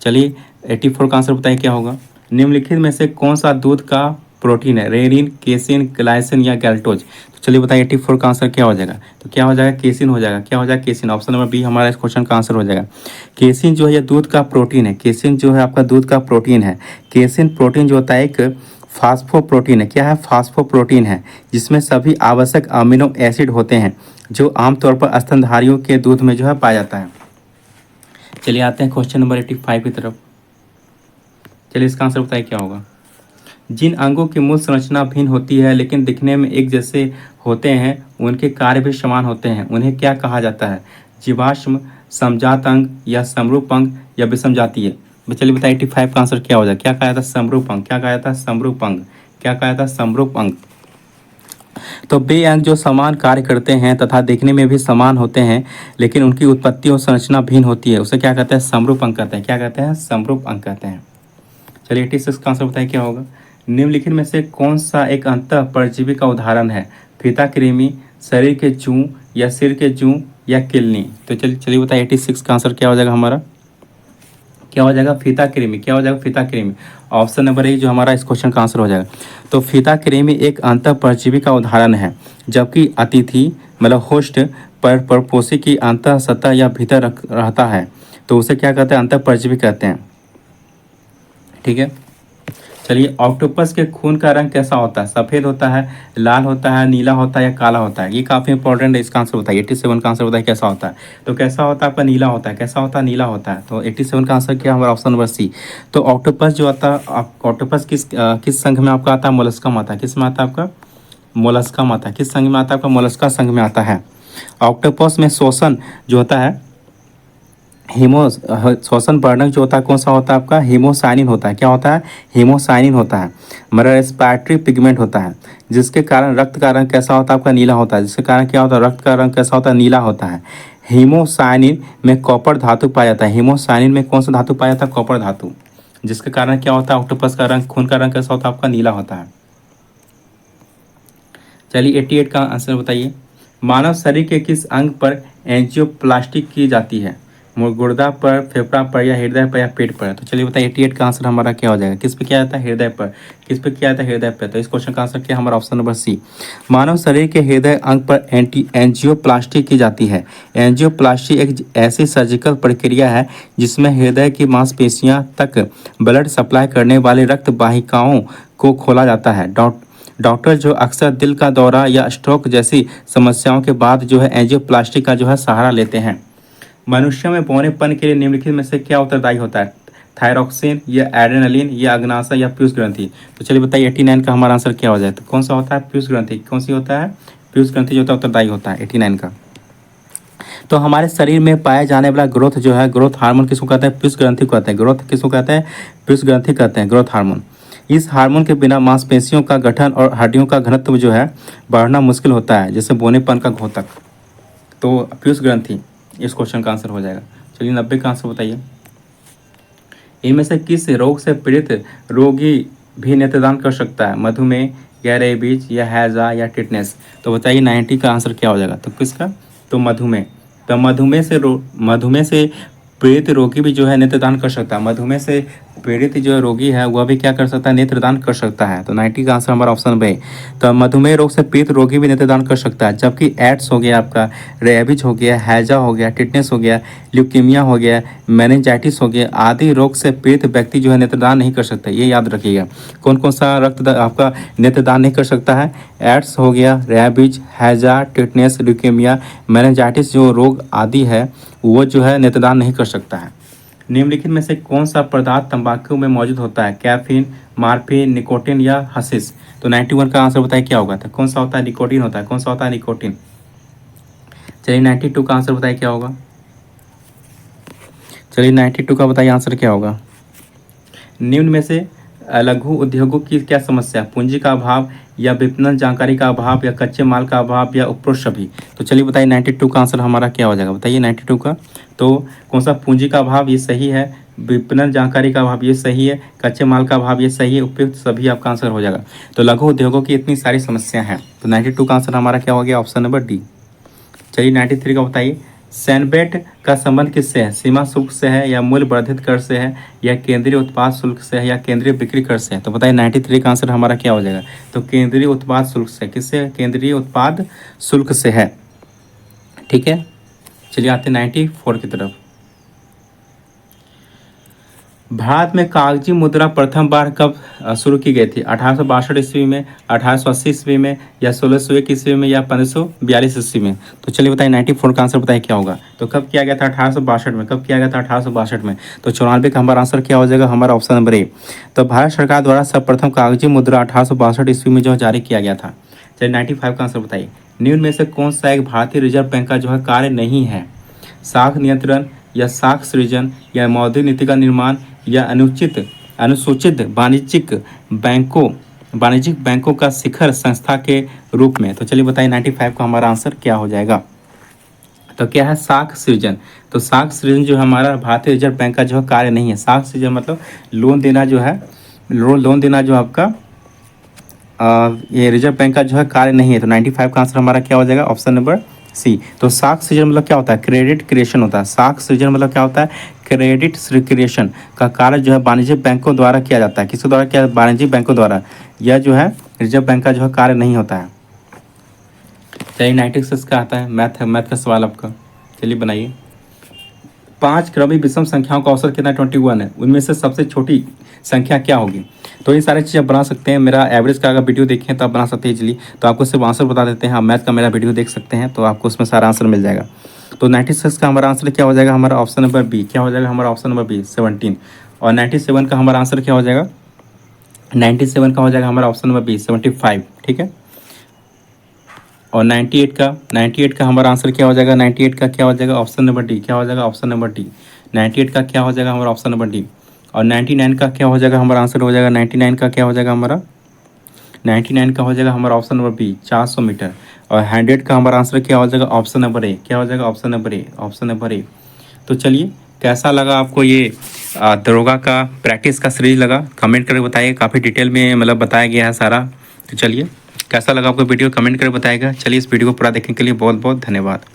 [SPEAKER 1] चलिए 84 का आंसर बताइए क्या होगा? निम्नलिखित में से कौन सा दूध का प्रोटीन है? रेनिन, केसिन, ग्लाइसिन या गैल्टोज? तो चलिए बताइए 84 का आंसर क्या हो जाएगा? तो क्या हो जाएगा? केसिन हो जाएगा। क्या हो जाएगा? केसिन। ऑप्शन नंबर बी हमारा इस क्वेश्चन का आंसर हो जाएगा। केसिन जो है यह दूध का प्रोटीन है। केसिन जो है आपका दूध का प्रोटीन है। केसिन प्रोटीन जो होता है एक फास्फोप्रोटीन है। क्या है? फास्फोप्रोटीन है, जिसमें सभी आवश्यक अमीनो एसिड होते हैं जो आमतौर पर स्तनधारियों के दूध में जो है पाया जाता है। चलिए आते हैं क्वेश्चन नंबर 85 की तरफ। चलिए इसका आंसर बताइए क्या होगा? जिन अंगों की मूल संरचना भिन्न होती है लेकिन दिखने में एक जैसे होते हैं, उनके कार्य भी समान होते हैं, उन्हें क्या कहा जाता है? जीवाश्म, समजात अंग या समरूप अंग या विषमजातीय? चलिए बताइए 85 का आंसर क्या हो जाए? क्या कहा जाता है? समरूप अंग। क्या कहा जाता है? समरूप अंग। क्या कहा जाता है? समरूप अंग। तो वे अंग जो समान कार्य करते हैं तथा देखने में भी समान होते हैं लेकिन उनकी उत्पत्ति और संरचना भिन्न होती है, उसे क्या कहते हैं? समरूप अंग कहते हैं। क्या कहते हैं? समरूप अंग कहते हैं। चलिए 86 का आंसर बताइए क्या होगा? निम्नलिखित में से कौन सा एक अंतः परजीवी का उदाहरण है? फीता कृमि, शरीर के जूं या सिर के जूं या किलनी? तो चलिए बताइए 86 का आंसर क्या हो जाएगा हमारा? क्या हो जाएगा? फीता कृमि। क्या हो जाएगा? फीता कृमि। ऑप्शन नंबर ए जो हमारा इस क्वेश्चन का आंसर हो जाएगा। तो फीता कृमि एक अंतः परजीवी का उदाहरण है, जबकि अतिथि मतलब होस्ट पर परपोषी की अंतः सतह या भीतर रहता है तो उसे क्या कहते हैं? अंतः परजीवी कहते हैं। ठीक है। चलिए ऑक्टोपस के खून का रंग कैसा होता है? सफ़ेद होता है, लाल होता है, नीला होता है या काला होता है? ये काफ़ी इंपॉर्टेंट है, इसका आंसर बताइए। 87 का आंसर बताइए कैसा होता है? तो कैसा होता है आपका? नीला होता है। कैसा होता है? नीला होता है। तो 87 का आंसर क्या हमारा? Option number C. तो ऑक्टोपस जो आता है, ऑक्टोपस किस संघ में आपका आता है? मोलस्का में आता है। किस में आता है आपका? मोलस्का में आता है। किस संघ में आता है आपका? मोलस्का संघ में आता है। ऑक्टोपस में श्वसन जो होता है श्वसन वर्णक जो होता है कौन सा होता है आपका? हीमोसाइनिन होता है। क्या होता है? हीमोसाइनिन होता है। मतलब रेस्पिरेटरी पिगमेंट होता है, जिसके कारण रक्त का रंग कैसा होता है आपका? नीला होता है। जिसके कारण क्या होता है? रक्त का रंग कैसा होता है? नीला होता है। हीमोसाइनिन में कॉपर धातु पाया जाता है। हीमोसाइनिन में कौन सा धातु पाया जाता है? कॉपर धातु। जिसके कारण क्या होता है? ऑक्टोपस का रंग, खून का रंग कैसा होता है आपका? नीला होता है। चलिए 88 का आंसर बताइए। मानव शरीर के किस अंग पर एंजियोप्लास्टी की जाती है? गुर्दा पर, फेफड़ा पर, या हृदय पर, या पेट पर? तो चलिए बताइए 88 का आंसर हमारा क्या हो जाएगा? किस पे किया जाता है? हृदय पर। किस पे किया जाता है? हृदय पर। तो इस क्वेश्चन का आंसर क्या है? हमारा ऑप्शन नंबर सी। मानव शरीर के हृदय अंग पर एंजियोप्लास्टी की जाती है। एंजियोप्लास्टी एक ऐसी सर्जिकल प्रक्रिया है जिसमें हृदय की मांसपेशियां तक ब्लड सप्लाई करने वाली रक्त वाहिकाओं को खोला जाता है। डॉक्टर जो अक्सर दिल का दौरा या स्ट्रोक जैसी समस्याओं के बाद जो है एंजियोप्लास्टी का जो है सहारा लेते हैं। मनुष्यों में बौनेपन के लिए निम्नलिखित में से क्या उत्तरदायी होता है? थायरॉक्सिन, या एड्रेनलिन, या अग्नाशय, या पीयूष ग्रंथि? तो चलिए बताइए 89 का हमारा आंसर क्या हो जाए? तो कौन सा होता है? पीयूष ग्रंथि। कौन सी होता है? पीयूष ग्रंथि जो होता है उत्तरदायी होता है 89 का। तो हमारे शरीर में पाया जाने वाला ग्रोथ जो है, ग्रोथ हार्मोन किसको कहते हैं? पीयूष ग्रंथि को कहते हैं। ग्रोथ किसको कहते हैं? पीयूष ग्रंथि कहते हैं, ग्रोथ हार्मोन। इस हार्मोन के बिना मांसपेशियों का गठन और हड्डियों का घनत्व जो है बढ़ना मुश्किल होता है, जैसे बौनेपन का घोतक। तो पीयूष ग्रंथि इस क्वेश्चन का आंसर हो जाएगा। चलिए 90 का आंसर बताइए। इनमें से किस रोग से पीड़ित रोगी भी नेत्रदान कर सकता है? मधुमेह, या रेबीज, या हैजा, या टिटनेस? तो बताइए 90 का आंसर क्या हो जाएगा? तो किसका? तो मधुमेह। तो मधुमेह से पीड़ित रोगी भी जो है नेत्रदान कर सकता है। मधुमेह से पीड़ित जो रोगी है वह भी क्या कर सकता है? नेत्रदान कर सकता है। तो 90 का आंसर हमारा ऑप्शन बी। तो मधुमेह रोग से पीड़ित रोगी भी नेत्रदान कर सकता है, जबकि एड्स हो गया, आपका रेबीज हो गया, हैजा हो गया, टिटनेस हो गया, ल्यूकीमिया हो गया, मेनिंजाइटिस हो गया आदि रोग से पीड़ित व्यक्ति जो है नेत्रदान नहीं कर सकता। ये याद रखिएगा। कौन कौन सा आपका नेत्रदान नहीं कर सकता है? एड्स हो गया, रेबीज, हैजा, टिटनेस, ल्यूकीमिया, मेनिंजाइटिस जो रोग आदि है वो जो है नेत्रदान नहीं कर सकता है। निम्नलिखित में से कौन सा पदार्थ तंबाकू में मौजूद होता है? कैफीन, मार्फिन, निकोटिन, या हशीश? तो 91 का आंसर बताइए क्या होगा? तो कौन सा होता है? निकोटिन होता है। कौन सा होता है? निकोटिन। चलिए 92 का आंसर बताइए क्या होगा? चलिए 92 का बताइए आंसर क्या होगा? निम्न में से लघु उद्योगों की क्या समस्या? पूंजी का अभाव, या विपणन जानकारी का अभाव, या कच्चे माल का अभाव, या उपरोक्त सभी? तो चलिए बताइए 92 का आंसर हमारा क्या हो जाएगा? बताइए 92 का। तो कौन सा? पूंजी का अभाव, ये सही है। विपणन जानकारी का अभाव, ये सही है। कच्चे माल का अभाव, ये सही है। उपयुक्त सभी आपका आंसर हो जाएगा। तो लघु उद्योगों की इतनी सारी समस्याएं हैं। तो 92 का आंसर हमारा क्या हो गया? Option number D. चलिए 93 का बताइए। सैनबेट का संबंध किससे है? सीमा शुल्क से है, या मूल्य वर्धित कर से है, या केंद्रीय उत्पाद शुल्क से है, या केंद्रीय बिक्री कर से है? तो बताइए 93 का आंसर हमारा क्या हो जाएगा? तो केंद्रीय उत्पाद शुल्क से। किससे? केंद्रीय उत्पाद शुल्क से है। ठीक है, चलिए आते 94 की तरफ। भारत में कागजी मुद्रा प्रथम बार कब शुरू की गई थी? 1862 ईस्वी में, 1880 ईस्वी में, या 1601 ईस्वी में, या 1542 ईस्वी में? तो चलिए बताइए 94 का आंसर बताइए क्या होगा? तो कब किया गया था? 1862 में। कब किया गया था? 1862 में। तो 94 का हमारा आंसर क्या हो जाएगा? हमारा ऑप्शन नंबर ए। तो भारत सरकार द्वारा सर्वप्रथम कागजी मुद्रा 1862 ईस्वी में जो है जारी किया गया था। चलिए 95 का आंसर बताइए। निम्न में से कौन सा एक भारतीय रिजर्व बैंक का जो है कार्य नहीं है? साख नियंत्रण, या साख सृजन, या मौद्रिक नीति का निर्माण, या अनुसूचित वाणिज्यिक बैंकों का शिखर संस्था के रूप में? तो चलिए बताइए 95 का हमारा आंसर क्या हो जाएगा? तो क्या है? साख सृजन। तो साख सृजन जो हमारा भारतीय रिजर्व बैंक का जो है कार्य नहीं है। साख सृजन मतलब लोन देना जो है, लोन देना जो आपका ये रिजर्व बैंक का जो है कार्य नहीं है। तो 95 का आंसर हमारा क्या हो जाएगा? Option number C. तो साख सृजन मतलब क्या होता है? क्रेडिट क्रिएशन होता है। साख सृजन मतलब क्या होता है? क्रेडिट क्रिएशन का कार्य जो है वाणिज्यिक बैंकों द्वारा किया जाता है। किसके द्वारा किया? वाणिज्यिक बैंकों द्वारा। यह जो है रिजर्व बैंक का जो है कार्य नहीं होता है। चलिए 96 का आता है मैथ का सवाल आपका। चलिए बनाइए। 5 क्रमिक विषम संख्याओं का औसत कितना? 21 है। उनमें से सबसे छोटी संख्या क्या होगी? तो ये सारी चीज़ आप बना सकते हैं। मेरा एवरेज का अगर वीडियो देखें तो आप बना सकते हैं इजीली। तो आपको सिर्फ आंसर बता देते हैं। आप मैथ का मेरा वीडियो देख सकते हैं तो आपको उसमें सारा आंसर मिल जाएगा। तो 96 का हमारा आंसर क्या हो जाएगा? हमारा ऑप्शन नंबर बी। क्या हो जाएगा? हमारा ऑप्शन नंबर बी 17। और 97 का हमारा आंसर क्या हो जाएगा? 97 का हो जाएगा हमारा ऑप्शन नंबर बी 75। ठीक है। और 98 का हमारा आंसर क्या हो जाएगा? 98 का क्या हो जाएगा? Option number D. क्या हो जाएगा? Option number D. 98 का क्या हो जाएगा? हमारा ऑप्शन नंबर डी। और 99 का क्या हो जाएगा? हमारा आंसर हो जाएगा 99 का क्या हो जाएगा? हमारा 99 का हो जाएगा हमारा ऑप्शन नंबर बी 400 मीटर। और 100 का हमारा आंसर क्या हो जाएगा? Option number A. क्या हो जाएगा? ऑप्शन नंबर ए। ऑप्शन नंबर ए। तो चलिए कैसा लगा आपको ये दरोगा का प्रैक्टिस का सीरीज लगा? कमेंट करके बताइए। काफ़ी डिटेल में मतलब बताया गया है सारा। तो चलिए कैसा लगा आपको वीडियो? कमेंट करके बताइएगा। चलिए इस वीडियो को पूरा देखने के लिए बहुत बहुत धन्यवाद।